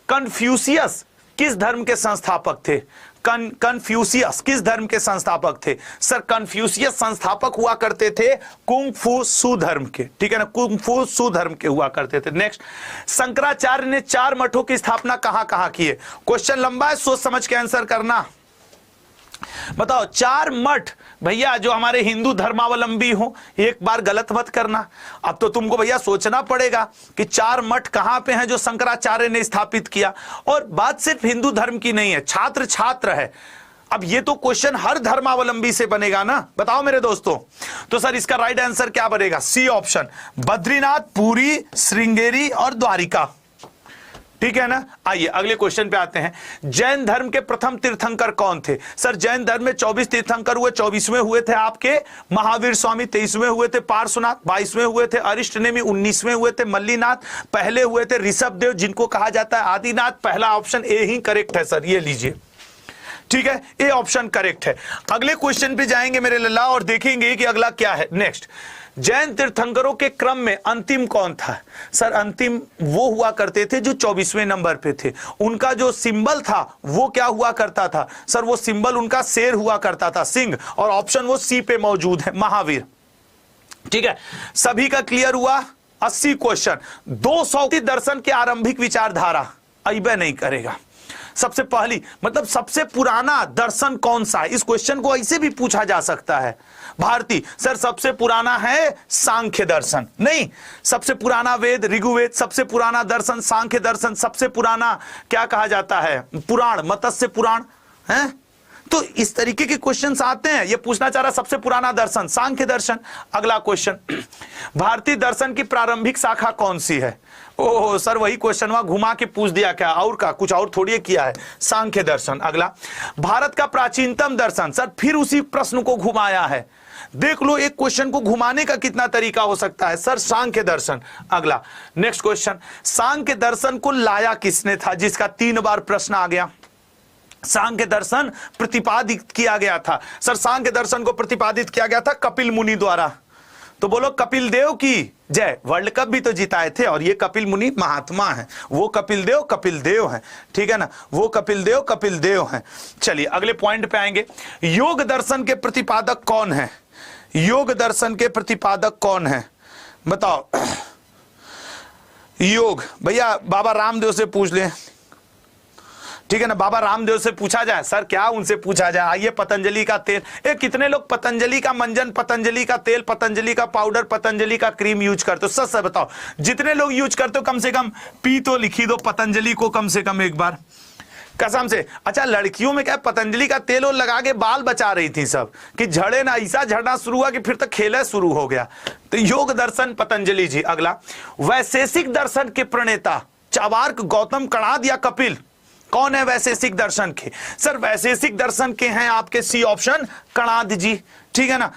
कन्फ्यूशियस किस धर्म के संस्थापक थे? कन्फ्यूशियस किस धर्म के संस्थापक थे? सर कन्फ्यूशियस संस्थापक हुआ करते थे कुंग फू सू धर्म के, ठीक है ना, कुंग फू सू धर्म के हुआ करते थे। नेक्स्ट, शंकराचार्य ने 4 मठों की स्थापना कहां कहां की है? क्वेश्चन लंबा है, सोच समझ के आंसर करना। बताओ 4 मठ भैया जो हमारे हिंदू धर्मावलंबी हो, एक बार गलत मत करना। अब तो तुमको भैया सोचना पड़ेगा कि 4 मठ कहां पे हैं जो शंकराचार्य ने स्थापित किया। और बात सिर्फ हिंदू धर्म की नहीं है, छात्र छात्र है। अब ये तो क्वेश्चन हर धर्मावलंबी से बनेगा ना, बताओ मेरे दोस्तों। तो सर इसका राइट आंसर क्या बनेगा? सी ऑप्शन, बद्रीनाथ, पुरी, श्रृंगेरी और द्वारिका, ठीक है ना। आइए अगले क्वेश्चन पे आते हैं। जैन धर्म के प्रथम तीर्थंकर कौन थे? सर जैन धर्म में 24 तीर्थंकर हुए, 24वें हुए थे आपके महावीर स्वामी, 23वें हुए थे पार्श्वनाथ, 22वें हुए थे अरिष्टनेमी, 19वें हुए थे मल्लीनाथ, पहले हुए थे ऋषभदेव जिनको कहा जाता है आदिनाथ। पहला ऑप्शन ए ही करेक्ट है सर, ये लीजिए, ठीक है, ए ऑप्शन करेक्ट है। अगले क्वेश्चन पे जाएंगे मेरे लल्ला और देखेंगे कि अगला क्या है। नेक्स्ट, जैन तीर्थंकरों के क्रम में अंतिम कौन था? सर अंतिम वो हुआ करते थे जो 24वें नंबर पे थे। उनका जो सिंबल था वो क्या हुआ करता था? सर वो सिंबल उनका शेर हुआ करता था, सिंह, और ऑप्शन वो सी पे मौजूद है, महावीर, ठीक है। सभी का क्लियर हुआ? 80 क्वेश्चन। 200 दर्शन के आरंभिक विचारधारा अइबे नहीं करेगा। सबसे पहली मतलब सबसे पुराना दर्शन कौन सा है? इस क्वेश्चन को ऐसे भी पूछा जा सकता है। भारती, सर सबसे पुराना है सांख्य दर्शन। नहीं, सबसे पुराना वेद ऋग्वेद, सबसे पुराना दर्शन सांख्य दर्शन, सबसे पुराना क्या कहा जाता है? पुराण, मत्स्य पुराण है। तो इस तरीके के क्वेश्चंस आते हैं। ये पूछना चाह रहा सबसे पुराना दर्शन सांख्य दर्शन। अगला क्वेश्चन, भारतीय दर्शन की प्रारंभिक शाखा कौन सी है? ओह सर वही क्वेश्चन वहां घुमा के पूछ दिया क्या? और का कुछ और थोड़ी किया है, सांख्य दर्शन। अगला, भारत का प्राचीनतम दर्शन। सर फिर उसी प्रश्न को घुमाया है। देख लो एक क्वेश्चन को घुमाने का कितना तरीका हो सकता है। सर सांख्य दर्शन। अगला नेक्स्ट क्वेश्चन, सांख्य दर्शन को लाया किसने था? जिसका 3 बार प्रश्न आ गया। सांख्य दर्शन प्रतिपादित किया गया था। सर सांख्य दर्शन को प्रतिपादित किया गया था कपिल मुनि द्वारा। तो बोलो कपिल देव की जय। वर्ल्ड कप भी तो जिताए थे और ये कपिल मुनि महात्मा है। वो कपिल देव हैं, ठीक है ना, वो कपिल देव हैं। चलिए अगले पॉइंट पे आएंगे। योग दर्शन के प्रतिपादक कौन है? योग दर्शन के प्रतिपादक कौन है बताओ? योग भैया बाबा रामदेव से पूछ लें, ठीक है ना। बाबा रामदेव से पूछा जाए। सर क्या उनसे पूछा जाए? आइए पतंजलि का तेल, कितने लोग पतंजलि का मंजन, पतंजलि का तेल, पतंजलि का पाउडर, पतंजलि का क्रीम यूज करते हो? सच सच बताओ, जितने लोग यूज करते हो कम से कम पी तो लिखी दो पतंजलि को कम से कम एक बार, कसम से। अच्छा लड़कियों में क्या पतंजलि का तेल और लगा के बाल बचा रही थी सब कि झड़े ना, ऐसा झड़ना शुरू हुआ कि फिर तो खेला शुरू हो गया। तो योग दर्शन पतंजलि जी। अगला, वैशेषिक दर्शन के प्रणेता चावार्क, गौतम, कणाद या कपिल? कौन है वैशेषिक दर्शन के? सर वैशेषिक दर्शन के हैं आपके सी ऑप्शन कणाद जी, ठीक है ना।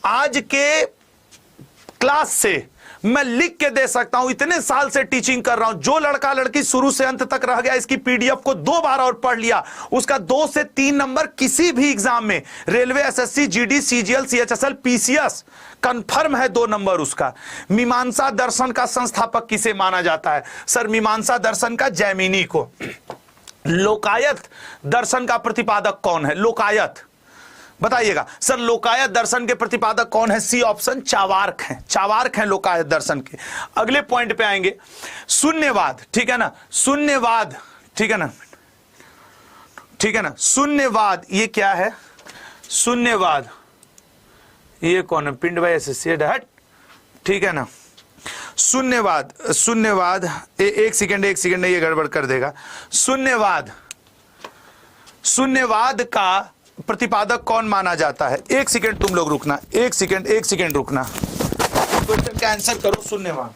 आज के क्लास से मैं लिख के दे सकता हूं, इतने साल से टीचिंग कर रहा हूं। जो लड़का लड़की शुरू से अंत तक रह गया, इसकी पीडीएफ को 2 बार और पढ़ लिया, उसका 2 से 3 नंबर किसी भी एग्जाम में, railway, SSC, GD, CGL, CHSL, PCS, confirm है 2 नंबर उसका। मीमांसा दर्शन का संस्थापक किसे माना जाता है? सर मीमांसा दर्शन का जैमिनी को। लोकायत दर्शन का प्रतिपादक कौन है? लोकायत बताइएगा। सर लोकायत दर्शन के प्रतिपादक कौन है? सी ऑप्शन चावार्क हैं, चावार्क हैं लोकायत दर्शन के। अगले पॉइंट पे आएंगे, शून्यवाद, ठीक है ना, शून्यवाद, ठीक है ना, ठीक है ना। शून्यवाद ये क्या है? शून्यवाद ये कौन है? पिंड बाय एसोसिएट हट, ठीक है ना। शून्यवाद, शून्यवाद एक सेकंड ये गड़बड़ कर देगा। शून्यवाद, शून्यवाद का प्रतिपादक कौन माना जाता है? एक सेकंड तुम लोग रुकना, एक सेकंड रुकना, क्वेश्चन का आंसर करो। शून्यवाद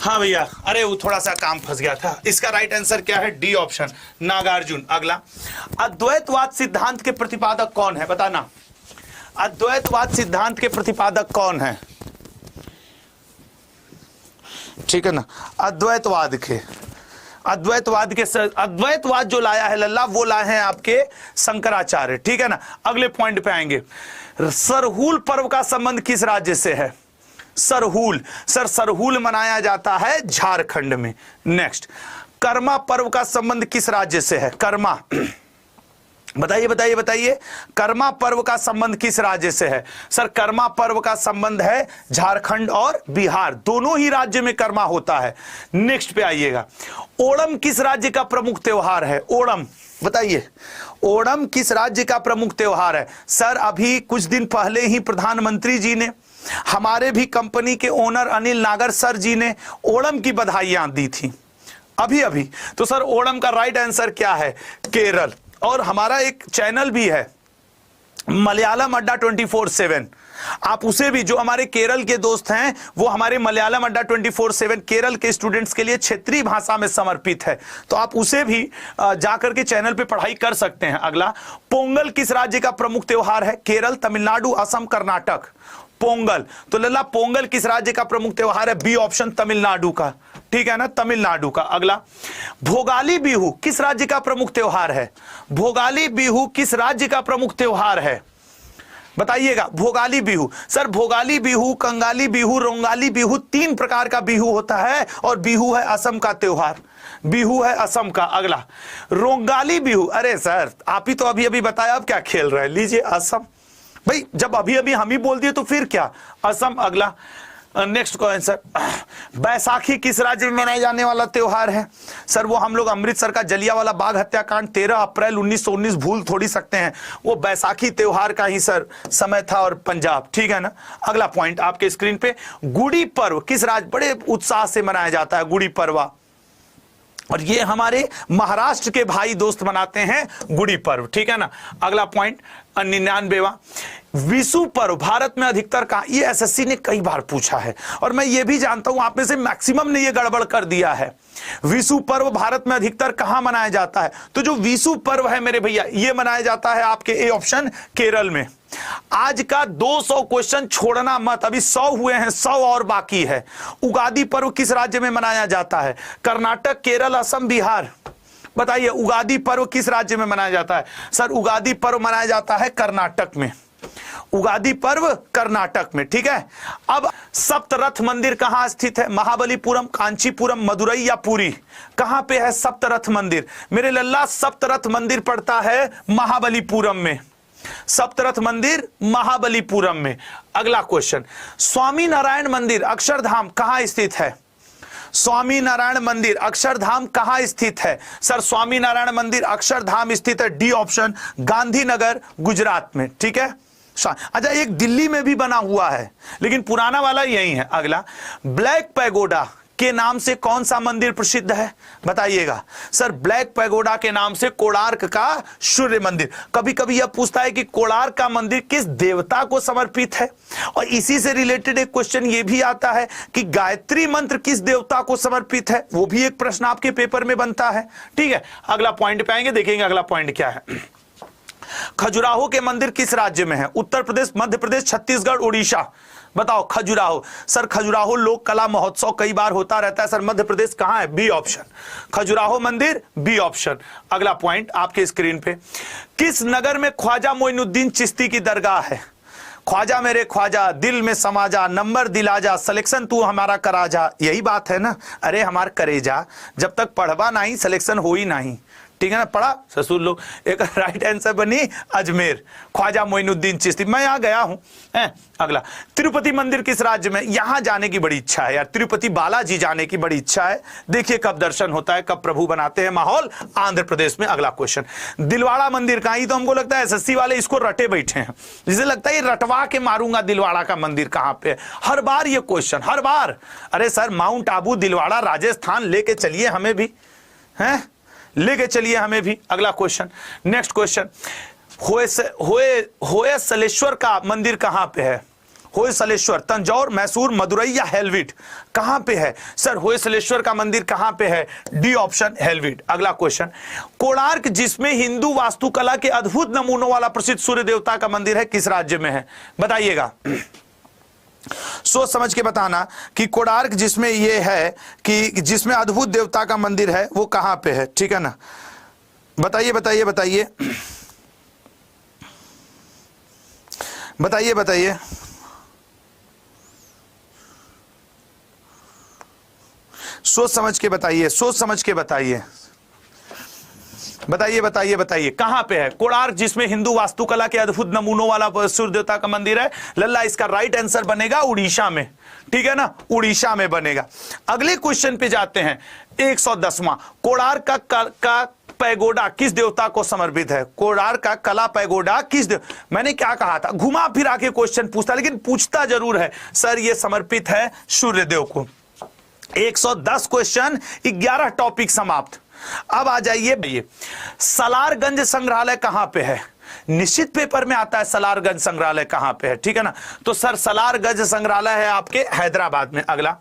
हाँ भैया, अरे वो थोड़ा सा काम फंस गया था। इसका राइट आंसर क्या है? D option Nagarjuna. अगला, अद्वैतवाद सिद्धांत के प्रतिपादक कौन है? बताना, अद्वैतवाद सिद्धांत के प्रतिपादक कौन है? ठीक है ना, अद्वैतवाद के, अद्वैतवाद जो लाया है लल्ला वो लाए हैं आपके शंकराचार्य, ठीक है ना। अगले पॉइंट पे आएंगे, सरहूल पर्व का संबंध किस राज्य से है? सरहूल, सर सरहूल मनाया जाता है झारखंड में। नेक्स्ट, कर्मा पर्व का संबंध किस राज्य से है? कर्मा, बताइए बताइए बताइए, कर्मा पर्व का संबंध किस राज्य से है? सर कर्मा पर्व का संबंध है झारखंड और बिहार, दोनों ही राज्य में कर्मा होता है। नेक्स्ट पे आइएगा, ओणम किस राज्य का प्रमुख त्योहार है? ओणम, बताइए ओणम किस राज्य का प्रमुख त्योहार है? सर अभी कुछ दिन पहले ही प्रधानमंत्री जी ने, हमारे भी कंपनी के ओनर अनिल नागर सर जी ने ओणम की बधाइयां दी थी अभी अभी। तो सर ओणम का राइट आंसर क्या है? केरल। और हमारा एक चैनल भी है मलयालम अड्डा 24/7, आप उसे भी, जो हमारे केरल के दोस्त हैं वो हमारे मलयालम अड्डा 24/7 केरल के स्टूडेंट्स के लिए क्षेत्रीय भाषा में समर्पित है, तो आप उसे भी जाकर के चैनल पे पढ़ाई कर सकते हैं। अगला, पोंगल किस राज्य का प्रमुख त्योहार है? केरल, तमिलनाडु, असम, कर्नाटक। पोंगल, तो लल्ला पोंगल किस राज्य का प्रमुख त्योहार है? बी ऑप्शन, तमिलनाडु का, ठीक है ना, तमिलनाडु का। अगला, भोगाली बिहू किस राज्य का प्रमुख त्योहार है? भोगाली बिहू किस राज्य का प्रमुख त्योहार है? बताइएगा। भोगाली बिहू, सर भोगाली बिहू, कंगाली बिहू, रोंगाली बिहू, 3 प्रकार का बिहू होता है और बिहू है असम का त्योहार, बिहू है असम का। अगला, रोंगाली बिहू, अरे सर आप ही तो अभी अभी बताया, अब क्या खेल रहे हैं? लीजिए असम, भाई जब अभी अभी हम ही बोल दिए तो फिर क्या, असम। अगला, नेक्स्ट क्वेश्चन सर, बैसाखी किस राज्य में मनाया जाने वाला त्योहार है? सर वो हम लोग अमृतसर का जलियांवाला बाग हत्याकांड 13 अप्रैल 1919 भूल थोड़ी सकते हैं, वो बैसाखी त्योहार का ही सर समय था, और पंजाब, ठीक है ना। अगला पॉइंट आपके स्क्रीन पे, गुड़ी पर्व किस राज्य बड़े उत्साह से मनाया जाता है? गुड़ी पर्वा, और ये हमारे महाराष्ट्र के भाई दोस्त मनाते हैं गुड़ी पर्व, ठीक है ना। अगला पॉइंट 99वां, विशु पर्व भारत में अधिकतर कहां? ये एसएससी ने कई बार पूछा है और मैं ये भी जानता हूं आप में से मैक्सिमम ने ये गड़बड़ कर दिया है। विशु पर्व भारत में अधिकतर कहां मनाया जाता है? तो जो विशु पर्व है मेरे भैया, ये मनाया जाता है आपके ए ऑप्शन, केरल में। आज का 200 क्वेश्चन छोड़ना मत, अभी 100 हुए हैं, 100 और बाकी है। उगादी पर्व किस राज्य में मनाया जाता है? कर्नाटक, केरल, असम, बिहार। बताइए उगादी पर्व किस राज्य में मनाया जाता है? सर उगादी पर्व मनाया जाता है कर्नाटक में, उगादी पर्व कर्नाटक में, ठीक है। अब सप्तरथ मंदिर कहां स्थित है? महाबलीपुरम, कांचीपुरम, मदुरई या पुरी? कहां पे है सप्तरथ मंदिर? मेरे लल्ला सप्तरथ मंदिर पड़ता है महाबलीपुरम में, सप्तरथ मंदिर महाबलीपुरम में। अगला क्वेश्चन, स्वामी नारायण मंदिर अक्षरधाम कहां स्थित है? स्वामी नारायण मंदिर अक्षरधाम कहां स्थित है? सर स्वामी नारायण मंदिर अक्षरधाम स्थित है, डी ऑप्शन, गांधीनगर, गुजरात में, ठीक है। अच्छा एक दिल्ली में भी बना हुआ है लेकिन पुराना वाला यही है। अगला, ब्लैक पैगोडा के नाम से कौन सा मंदिर प्रसिद्ध है? बताइएगा। सर ब्लैक पैगोडा के नाम से कोणार्क का सूर्य मंदिर। कभी कभी यह पूछता है कि कोणार्क का मंदिर किस देवता को समर्पित है, और इसी से रिलेटेड एक क्वेश्चन यह भी आता है कि गायत्री मंत्र किस देवता को समर्पित है, वो भी एक प्रश्न आपके पेपर में बनता है, ठीक है। अगला पॉइंट पे आएंगे, देखेंगे अगला पॉइंट क्या है। खजुराहो के मंदिर किस राज्य में है? उत्तर प्रदेश, मध्य प्रदेश, छत्तीसगढ़, उड़ीसा। बताओ खजुराहो। सर खजुराहो लोक कला महोत्सव कई बार होता रहता है, सर मध्य प्रदेश कहां है? बी ऑप्शन, खजुराहो मंदिर, बी ऑप्शन। अगला पॉइंट आपके स्क्रीन पे, किस नगर में ख्वाजा मोइनुद्दीन चिश्ती की दरगाह है? ख्वाजा मेरे ख्वाजा, दिल में समा जा, नंबर दिला जा, सिलेक्शन तू हमारा करा जा, यही बात है ना। अरे हमार करे जा, जब तक पढ़वा नहीं सिलेक्शन हो ही नहीं, ठीक है ना। पढ़ा ससुर लोग। एक राइट आंसर बनी अजमेर, ख्वाजा मोइनुद्दीन चिश्ती। मैं यहाँ गया हूं। अगला, तिरुपति मंदिर किस राज्य में? यहां जाने की बड़ी इच्छा है यार, तिरुपति बालाजी जाने की बड़ी इच्छा है। देखिए कब दर्शन होता है, कब प्रभु बनाते हैं माहौल। आंध्र प्रदेश में। अगला क्वेश्चन, दिलवाड़ा मंदिर कहां? ही तो हमको लगता है एसएससी वाले इसको रटे बैठे हैं, जिसे लगता है ये रटवा के मारूंगा दिलवाड़ा का मंदिर कहां पे। हर बार ये क्वेश्चन, हर बार। अरे सर माउंट आबू, दिलवाड़ा, राजस्थान लेके चलिए हमें भी, हैं लेके चलिए हमें भी। अगला क्वेश्चन, नेक्स्ट क्वेश्चन, होयसलेश्वर का मंदिर कहां पे है? होयसलेश्वर तंजौर, मैसूर, मदुरई या हेलविट? कहां पे है? सर होयसलेश्वर का मंदिर कहां पे है? डी ऑप्शन, हेलविट। अगला क्वेश्चन, कोणार्क जिसमें हिंदू वास्तुकला के अद्भुत नमूनों वाला प्रसिद्ध सूर्य देवता का मंदिर है, किस राज्य में है? बताइएगा। सोच समझ के बताना कि कोणार्क जिसमें ये है कि जिसमें अद्भुत देवता का मंदिर है वो कहां पे है, ठीक है ना। बताइए बताइए बताइए बताइए बताइए सोच समझ के बताइए, सोच समझ के बताइए, बताइए बताइए बताइए कहां पे है कोणार्क जिसमें हिंदू वास्तुकला के अद्भुत नमूनों वाला सूर्य देवता का मंदिर है। लल्ला इसका राइट आंसर बनेगा उड़ीसा में, ठीक है ना, उड़ीसा में बनेगा। अगले क्वेश्चन पे जाते हैं 110वां। कोणार्क का पैगोडा किस देवता को समर्पित है? कोणार्क का कला पैगोडा किस मैंने क्या कहा था, घुमा फिरा के क्वेश्चन पूछता, लेकिन पूछता जरूर है सर ये समर्पित है सूर्यदेव को। 110 क्वेश्चन, 11 टॉपिक समाप्त। अब आ जाइए, सलारगंज संग्रहालय कहां पे है? निश्चित पेपर में आता है सलारगंज संग्रहालय कहां पे है, ठीक है ना। तो सर सलारगंज संग्रहालय है आपके हैदराबाद में। अगला,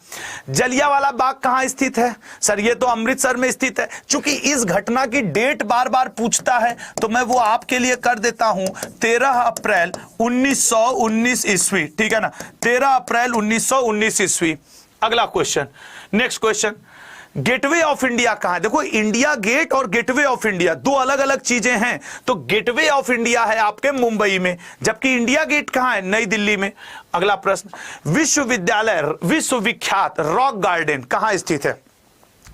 जलियांवाला बाग कहां स्थित है? सर ये तो अमृतसर में स्थित है। चूंकि इस घटना की डेट बार बार पूछता है तो मैं वो आपके लिए कर देता हूं 13 अप्रैल 1919 ईस्वी, ठीक है ना, 13 अप्रैल 1919 ईस्वी। अगला question, next question, gateway of India कहां है? देखो इंडिया गेट और गेटवे ऑफ इंडिया दो अलग अलग चीजें हैं। तो गेटवे ऑफ इंडिया है आपके मुंबई में, जबकि इंडिया गेट कहां है? नई दिल्ली में। अगला प्रश्न, विश्वविद्यालय विश्वविख्यात रॉक गार्डन कहां स्थित है?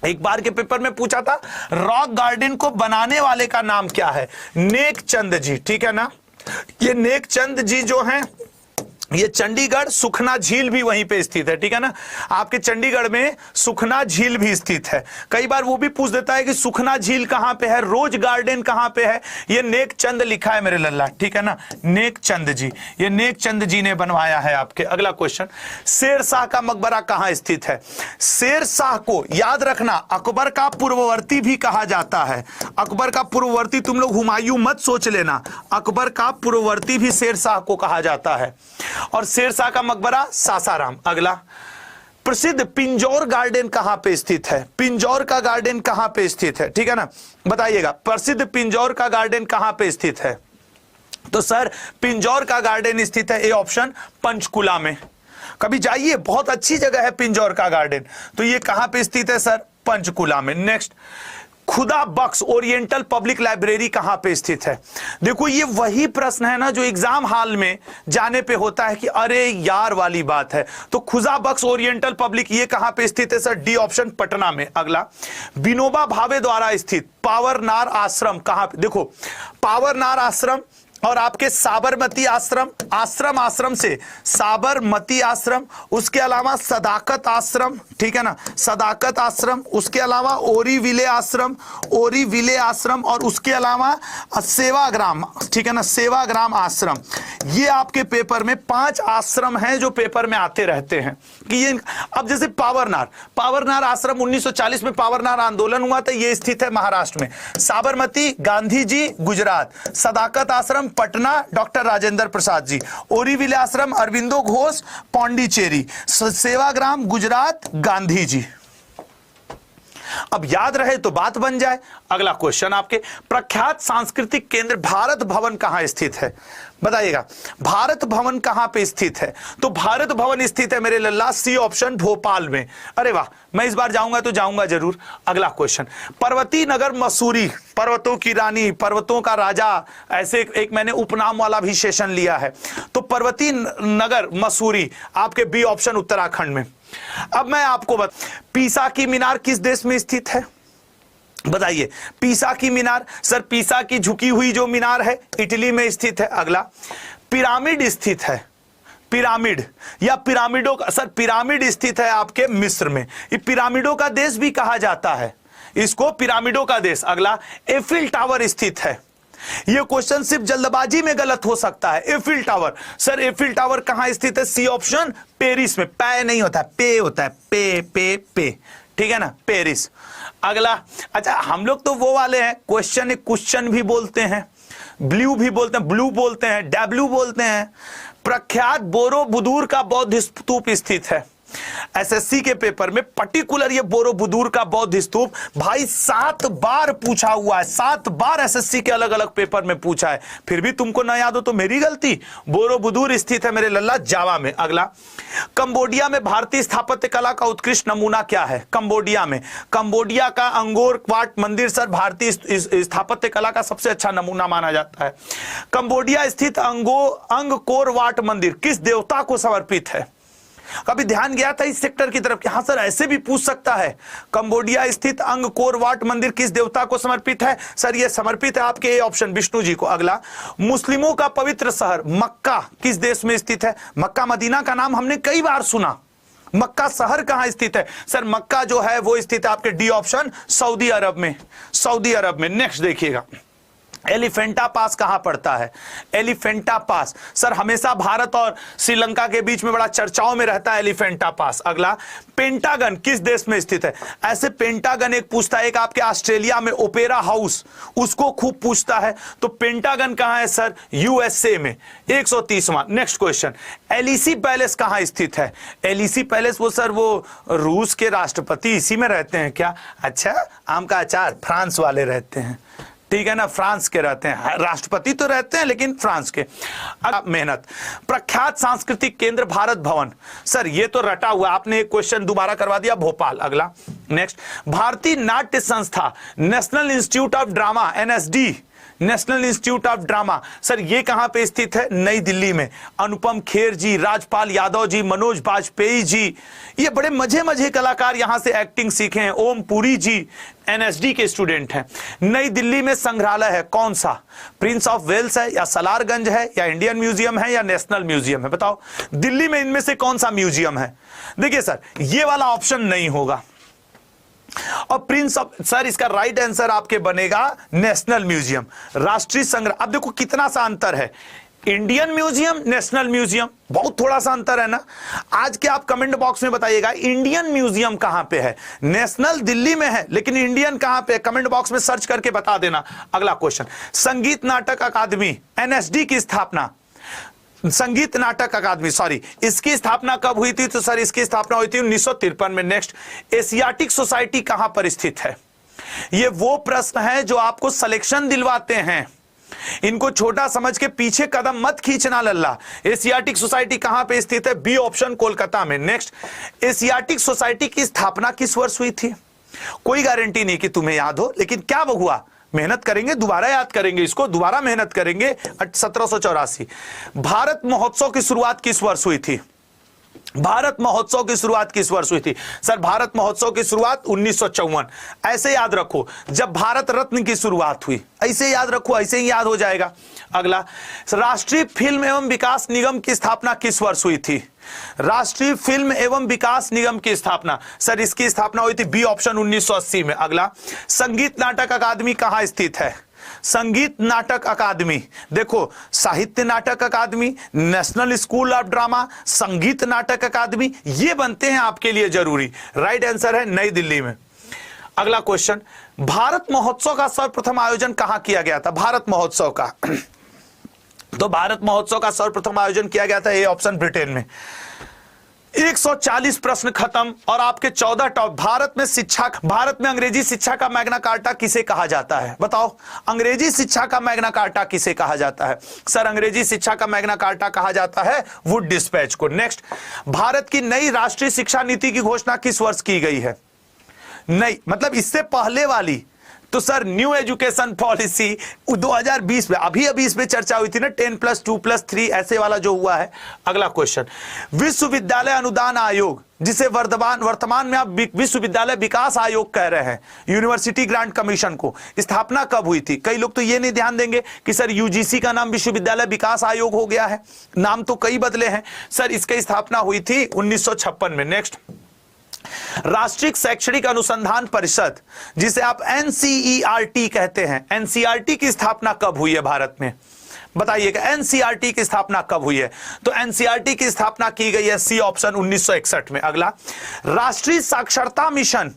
एक बार के पेपर में पूछा था रॉक गार्डन को बनाने वाले का नाम क्या है? नेकचंद जी, ठीक है ना। ये नेकचंद जी जो हैं ये चंडीगढ़ सुखना झील भी वहीं पे स्थित है, ठीक है ना। आपके चंडीगढ़ में सुखना झील भी स्थित है। कई बार वो भी पूछ देता है कि सुखना झील कहां पे है, रोज गार्डन कहां पे है। ये नेकचंद लिखा है मेरे लल्ला, ठीक है ना, नेकचंद जी, ये नेकचंद जी ने बनवाया है आपके। अगला क्वेश्चन, शेरशाह का मकबरा कहां स्थित है? शेरशाह को याद रखना अकबर का पूर्ववर्ती भी कहा जाता है। अकबर का पूर्ववर्ती तुम लोग हुमायूं मत सोच लेना, अकबर का पूर्ववर्ती भी शेरशाह को कहा जाता है। और शेरशाह का मकबरा सासाराम। अगला, प्रसिद्ध पिंजौर गार्डन कहां पे स्थित है? पिंजौर का गार्डन कहां पे स्थित है, ठीक है ना, बताइएगा। प्रसिद्ध पिंजौर का गार्डन कहां पे स्थित है? तो सर पिंजौर का गार्डन स्थित है, ए ऑप्शन, पंचकुला में। कभी जाइए, बहुत अच्छी जगह है पिंजौर का गार्डन। तो ये कहां पे स्थित है सर? पंचकुला में। नेक्स्ट, खुदा बख्श ओरिएंटल पब्लिक लाइब्रेरी कहां पे स्थित है? देखो ये वही प्रश्न है ना जो एग्जाम हॉल में जाने पे होता है कि अरे यार वाली बात है। तो खुदा बख्श ओरिएंटल पब्लिक ये कहां पे स्थित है सर? डी ऑप्शन, पटना में। अगला, विनोबा भावे द्वारा स्थित पावरनार आश्रम कहां पे? देखो पावरनार आश्रम और आपके साबरमती आश्रम, आश्रम से साबरमती आश्रम, उसके अलावा सदाकत आश्रम, ठीक है ना, सदाकत आश्रम, उसके अलावा ओरीविले आश्रम, ओरीविले आश्रम, और उसके अलावा सेवाग्राम, ठीक है ना, सेवाग्राम आश्रम। ये आपके पेपर में 5 आश्रम हैं जो पेपर में आते रहते हैं कि ये। अब जैसे पावरनार आश्रम 1940 में पावरनार आंदोलन हुआ था, ये स्थित है महाराष्ट्र में। साबरमती गांधी जी गुजरात, सदाकत आश्रम पटना डॉक्टर राजेंद्र प्रसाद जी, ओरीविले आश्रम अरविंदो घोष पौंडीचेरी, सेवाग्राम गुजरात गांधी जी। अब याद रहे तो बात बन जाए। अगला क्वेश्चन आपके, प्रख्यात सांस्कृतिक केंद्र भारत भवन कहां स्थित है? बताइएगा, भारत भवन कहां पे स्थित है? तो भारत भवन स्थित है मेरे लल्ला, सी ऑप्शन, भोपाल में। अरे वाह, मैं इस बार जाऊंगा तो जाऊंगा जरूर। अगला क्वेश्चन, पर्वती नगर मसूरी, पर्वतों की रानी, पर्वतों का राजा, ऐसे एक मैंने उपनाम वाला भी सेशन लिया है। तो पर्वती नगर मसूरी आपके बी ऑप्शन, उत्तराखंड में। अब मैं आपको पीसा की मीनार किस देश में स्थित है? बताइए, पीसा की मीनार, सर पीसा की झुकी हुई जो मीनार है इटली में स्थित है। अगला, पिरामिड स्थित है, पिरामिड या पिरामिडों का, सर पिरामिड स्थित है आपके मिस्र में। ये पिरामिडों का देश भी कहा जाता है, इसको पिरामिडों का देश। अगला, एफिल टावर स्थित है। यह क्वेश्चन सिर्फ जल्दबाजी में गलत हो सकता है। Eiffel tower, sir Eiffel tower कहां स्थित है? सी ऑप्शन, पेरिस में। पै नहीं होता, पे होता है, पे पे पे, ठीक है ना, पेरिस। अगला, अच्छा हम लोग तो वो वाले हैं, क्वेश्चन भी बोलते हैं, ब्लू भी बोलते हैं, ब्लू बोलते हैं, डब्ल्यू बोलते हैं। प्रख्यात बोरोबुदूर का बौद्ध स्तूप स्थित है। एसएससी के पेपर में पर्टिकुलर ये बोरोबुदूर का बौद्ध स्तूप भाई 7 बार पूछा हुआ है, 7 बार एसएससी के अलग अलग पेपर में पूछा है, फिर भी तुमको ना याद हो तो मेरी गलती। बोरोबुदूर स्थित है मेरे लल्ला जावा में। अगला, कंबोडिया में भारतीय स्थापत्य कला का उत्कृष्ट नमूना क्या है? कंबोडिया में, कंबोडिया का अंगोर वाट मंदिर सर भारतीय स्थापत्य कला का सबसे अच्छा नमूना माना जाता है। कंबोडिया स्थित अंगकोर वाट मंदिर किस देवता को समर्पित है? कभी ध्यान गया था इस सेक्टर की तरफ? हाँ सर, ऐसे भी पूछ सकता है। कंबोडिया स्थित अंगकोर वाट मंदिर किस देवता को समर्पित है? सर ये समर्पित है आपके ए ऑप्शन विष्णु जी को। अगला, मुस्लिमों का पवित्र शहर मक्का किस देश में स्थित है? मक्का मदीना का नाम हमने कई बार सुना, मक्का शहर कहां स्थित है? सर मक्का जो है वो स्थित है आपके डी ऑप्शन सऊदी अरब में, सऊदी अरब में। नेक्स्ट देखिएगा, एलिफेंटा पास कहां पड़ता है? एलिफेंटा पास सर हमेशा भारत और श्रीलंका के बीच में बड़ा चर्चाओं में रहता है एलिफेंटा पास। अगला, पेंटागन किस देश में स्थित है? ऐसे पेंटागन एक पूछता है, एक आपके ऑस्ट्रेलिया में ओपेरा हाउस, उसको खूब पूछता है, तो पेंटागन कहां है सर? यूएसए में। 130वां। नेक्स्ट क्वेश्चन, एलिसी पैलेस कहां स्थित है? एलिसी पैलेस वो सर वो रूस के राष्ट्रपति इसी में रहते हैं क्या? अच्छा, आम का अचार फ्रांस वाले रहते हैं, ठीक है ना, फ्रांस के रहते हैं, राष्ट्रपति तो रहते हैं लेकिन फ्रांस के। अब मेहनत, प्रख्यात सांस्कृतिक केंद्र भारत भवन, सर ये तो रटा हुआ, आपने एक क्वेश्चन दोबारा करवा दिया, भोपाल। अगला, नेक्स्ट, भारतीय नाट्य संस्था national institute of drama NSD, national institute of drama sir ये कहां पे स्थित है? नई दिल्ली में। अनुपम खेर जी, राजपाल यादव जी, मनोज बाजपेयी जी, ये बड़े मजे कलाकार यहां से एक्टिंग सीखे हैं। ओम पुरी जी एनएसडी के स्टूडेंट हैं। नई दिल्ली में संग्रहालय है कौन सा? प्रिंस ऑफ वेल्स है या सलारगंज है या इंडियन म्यूजियम है या नेशनल म्यूजियम है? बताओ दिल्ली में इनमें से कौन सा म्यूजियम है? देखिए सर ये वाला ऑप्शन नहीं होगा, और प्रिंस ऑफ, सर इसका राइट आंसर आपके बनेगा नेशनल म्यूजियम, राष्ट्रीय संग्रह। अब देखो कितना सा अंतर है, इंडियन म्यूजियम, नेशनल म्यूजियम, बहुत थोड़ा सा अंतर है ना। आज के आप कमेंट बॉक्स में बताइएगा इंडियन म्यूजियम कहां पे है? नेशनल दिल्ली में है लेकिन इंडियन कहां पे है? कमेंट बॉक्स में सर्च करके बता देना। अगला क्वेश्चन, संगीत नाटक अकादमी एनएसडी की स्थापना, संगीत नाटक अकादमी सॉरी, इसकी स्थापना कब हुई थी? तो सर इसकी स्थापना हुई थी 1953 में। नेक्स्ट, एशियाटिक सोसाइटी कहां पर स्थित है? ये वो प्रश्न है जो आपको सिलेक्शन दिलवाते हैं, इनको छोटा समझ के पीछे कदम मत खींचना लल्ला। एशियाटिक सोसाइटी कहां पे स्थित है? बी ऑप्शन कोलकाता में। नेक्स्ट, एशियाटिक सोसाइटी की स्थापना किस वर्ष हुई थी? कोई गारंटी नहीं कि तुम्हें याद हो, लेकिन क्या हुआ, मेहनत करेंगे दोबारा याद करेंगे, इसको दोबारा मेहनत करेंगे। 1784। भारत महोत्सव की शुरुआत किस वर्ष हुई थी? भारत महोत्सव की शुरुआत किस वर्ष हुई थी? सर भारत महोत्सव की शुरुआत 1954। ऐसे याद रखो, जब भारत रत्न की शुरुआत हुई, ऐसे याद रखो, ऐसे ही याद हो जाएगा। अगला, राष्ट्रीय फिल्म एवं विकास निगम की स्थापना किस वर्ष हुई थी? राष्ट्रीय फिल्म एवं विकास निगम की स्थापना, सर इसकी स्थापना हुई थी बी ऑप्शन 1980 में। अगला, संगीत नाटक अकादमी कहां स्थित है? संगीत नाटक अकादमी, देखो साहित्य नाटक अकादमी, नेशनल स्कूल ऑफ ड्रामा, संगीत नाटक अकादमी, ये बनते हैं आपके लिए जरूरी। राइट आंसर है नई दिल्ली में। अगला क्वेश्चन, भारत महोत्सव का सर्वप्रथम आयोजन कहां किया गया था? भारत महोत्सव का तो भारत महोत्सव का सर्वप्रथम आयोजन किया गया था ए ऑप्शन ब्रिटेन में। 140 प्रश्न खत्म और आपके 14 टॉप। भारत में अंग्रेजी शिक्षा का मैग्ना कार्टा किसे कहा जाता है? बताओ अंग्रेजी शिक्षा का मैग्ना कार्टा किसे कहा जाता है? सर अंग्रेजी शिक्षा का मैग्ना कार्टा कहा जाता है वुड डिस्पैच को। नेक्स्ट, भारत की नई राष्ट्रीय शिक्षा नीति की घोषणा किस वर्ष की गई है? नई मतलब इससे पहले वाली, तो सर न्यू एजुकेशन पॉलिसी 2020 में, अभी इस पे चर्चा हुई थी ना, 10+2+3 ऐसे वाला जो हुआ है। अगला क्वेश्चन, विश्वविद्यालय अनुदान आयोग, जिसे वर्तमान में आप विश्वविद्यालय विकास आयोग कह रहे हैं, यूनिवर्सिटी ग्रांट कमीशन को, स्थापना कब हुई थी? कई लोग तो ये नहीं ध्यान देंगे कि सर यूजीसी का नाम विश्वविद्यालय विकास आयोग हो गया है, नाम तो कई बदले हैं। सर इसकी स्थापना हुई थी 1956 में। नेक्स्ट, राष्ट्रीय शैक्षणिक अनुसंधान परिषद, जिसे आप एनसीईआरटी कहते हैं, एनसीईआरटी की स्थापना कब हुई है भारत में? बताइएगा एनसीईआरटी की स्थापना कब हुई है? तो एनसीईआरटी की स्थापना की गई है सी ऑप्शन 1961 में। अगला, राष्ट्रीय साक्षरता मिशन,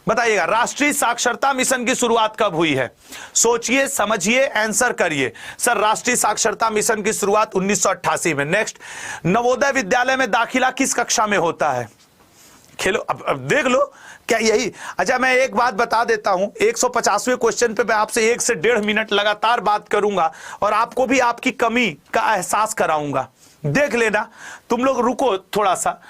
बताइएगा राष्ट्रीय साक्षरता मिशन की शुरुआत कब हुई है? सोचिए, समझिए, आंसर करिए। सर राष्ट्रीय साक्षरता मिशन की शुरुआत 1988 में। नेक्स्ट, नवोदय विद्यालय में दाखिला किस कक्षा में होता है? खेलो। अब देख लो क्या यही। अच्छा मैं एक बात बता देता हूं, 150वें क्वेश्चन पे मैं आपसे 1 से 1.5 मिनट लगातार बात करूंगा और आपको भी आपकी कमी का एहसास कराऊंगा। देख लेना तुम लोग, रुको थोड़ा सा।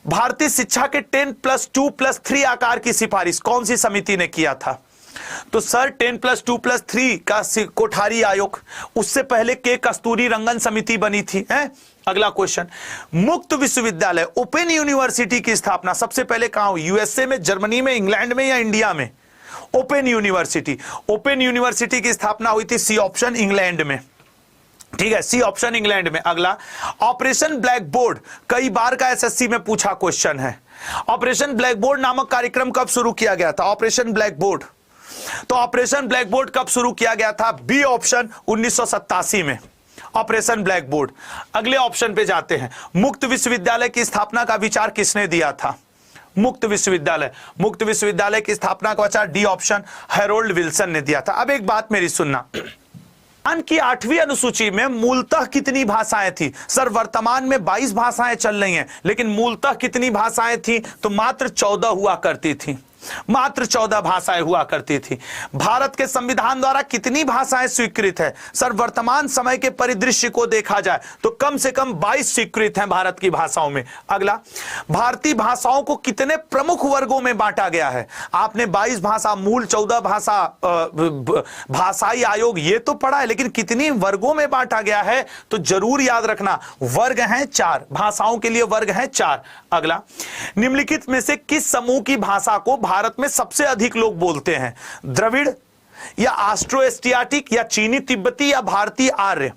भारतीय शिक्षा के 10+2+3 आकार की सिफारिश कौन सी समिति ने किया था? तो सर 10+2+3 का कोठारी आयोग, उससे पहले के कस्तूरी रंगन समिति बनी थी है? अगला क्वेश्चन, मुक्त विश्वविद्यालय ओपन यूनिवर्सिटी की स्थापना सबसे पहले कहां हुई? यूएसए में, जर्मनी में, इंग्लैंड में या इंडिया में? ओपन यूनिवर्सिटी, ओपन यूनिवर्सिटी की स्थापना हुई थी सी ऑप्शन इंग्लैंड में। ठीक है, सी ऑप्शन इंग्लैंड में। अगला, ऑपरेशन ब्लैक बोर्ड कई बार का एसएससी में पूछा क्वेश्चन है। ऑपरेशन ब्लैक बोर्ड नामक कार्यक्रम कब शुरू किया गया था? ऑपरेशन ब्लैक बोर्ड, तो ऑपरेशन ब्लैक बोर्ड कब शुरू किया गया था? बी ऑप्शन 1987 में, ऑपरेशन ब्लैक बोर्ड। अगले ऑप्शन पे जाते हैं, मुक्त विश्वविद्यालय की स्थापना का विचार किसने दिया था? मुक्त विश्वविद्यालय, मुक्त विश्वविद्यालय की स्थापना का विचार डी ऑप्शन हैरोल्ड विल्सन ने दिया था। अब एक बात मेरी सुनना, संविधान की 8वीं अनुसूची में मूलतः कितनी भाषाएं थी? सर वर्तमान में 22 भाषाएं चल रही हैं, लेकिन मूलतः कितनी भाषाएं थी? तो मात्र 14 हुआ करती थी, मात्र 14 भाषाएं हुआ करती थी। भारत के संविधान द्वारा कितनी भाषाएं स्वीकृत है? सर वर्तमान समय के परिदृश्य को देखा जाए तो कम से कम 22 स्वीकृत हैं भारत की भाषाओं में। अगला, भारतीय भाषाओं को कितने प्रमुख वर्गों में बांटा गया है? आपने 22 भाषा, मूल 14 भाषा, भाषाई आयोग ये तो पढ़ा है, लेकिन कितनी वर्गों में बांटा गया है? तो जरूर याद रखना, वर्ग हैं 4, भाषाओं के लिए वर्ग हैं 4। अगला, निम्नलिखित में से किस समूह की भाषा को भारत में सबसे अधिक लोग बोलते हैं? द्रविड़ या ऑस्ट्रो-एशियाटिक या चीनी तिब्बती या भारतीय आर्य?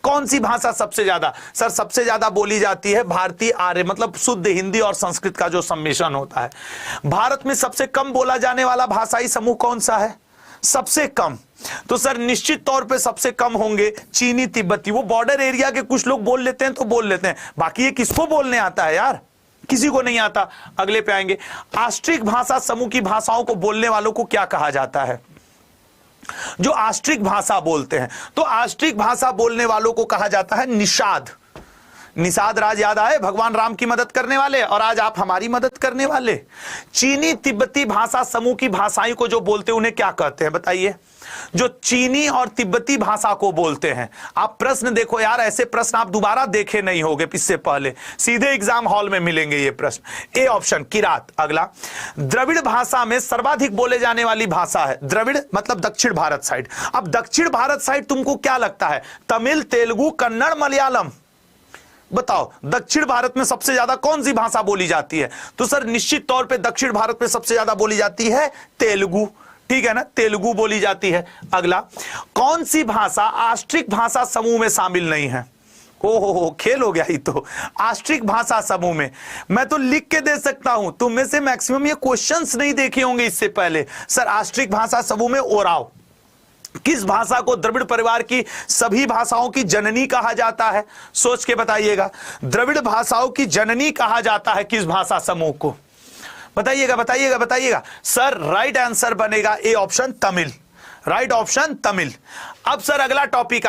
कौन सी भाषा सबसे ज्यादा? सर सबसे ज्यादा बोली जाती है भारतीय आर्य, मतलब शुद्ध हिंदी और संस्कृत का जो सम्मिश्रण होता है। भारत में सबसे कम बोला जाने वाला भाषाई समूह कौन सा है? सबसे कम, तो सर निश्चित तौर पे सबसे कम होंगे चीनी तिब्बती। वो बॉर्डर एरिया के कुछ लोग बोल लेते हैं तो बोल लेते हैं, बाकी ये किसको बोलने आता है यार? किसी को नहीं आता। अगले पे आएंगे, आष्ट्रिक भाषा समूह की भाषाओं को बोलने वालों को क्या कहा जाता है? जो आष्ट्रिक भाषा बोलते हैं, तो आष्ट्रिक भाषा बोलने वालों को कहा जाता है निषाद। निषाद राज याद आए, भगवान राम की मदद करने वाले, और आज आप हमारी मदद करने वाले। चीनी तिब्बती भाषा समूह की भाषाएं को जो बोलते हैं उन्हें क्या कहते हैं बताइए? जो चीनी और तिब्बती भाषा को बोलते हैं। आप प्रश्न देखो यार, ऐसे प्रश्न आप दोबारा देखे नहीं होंगे इससे पहले, सीधे एग्जाम हॉल में मिलेंगे ये प्रश्न। A option Kirat. अगला, द्रविड़ भाषा में सर्वाधिक बोले जाने वाली भाषा है? द्रविड़ मतलब दक्षिण भारत साइड। अब दक्षिण भारत साइड तुमको क्या लगता है? तमिल, तेलुगु, कन्नड़, मलयालम? बताओ दक्षिण भारत में सबसे ज्यादा कौन सी भाषा बोली जाती है? तो सर निश्चित तौर पे दक्षिण भारत में सबसे ज्यादा बोली जाती है तेलुगु। ठीक है ना, तेलुगु बोली जाती है। अगला, कौन सी भाषा आष्ट्रिक भाषा समूह में शामिल नहीं है? ओहो खेल हो गया ही तो। आष्ट्रिक भाषा समूह में मैं तो लिख के दे सकता हूं, तुम में से मैक्सिमम ये क्वेश्चंस नहीं देखे होंगे इससे पहले। सर आष्ट्रिक भाषा समूह में ओराव। किस भाषा को द्रविड़ परिवार की सभी भाषाओं की जननी कहा जाता है? सोच के बताइएगा, द्रविड़ भाषाओं की जननी कहा जाता है किस भाषा समूह को? बताइएगा बताइएगा बताइएगा। सर राइट आंसर बनेगा A option Tamil, right option Tamil. अब सर अगला टॉपिक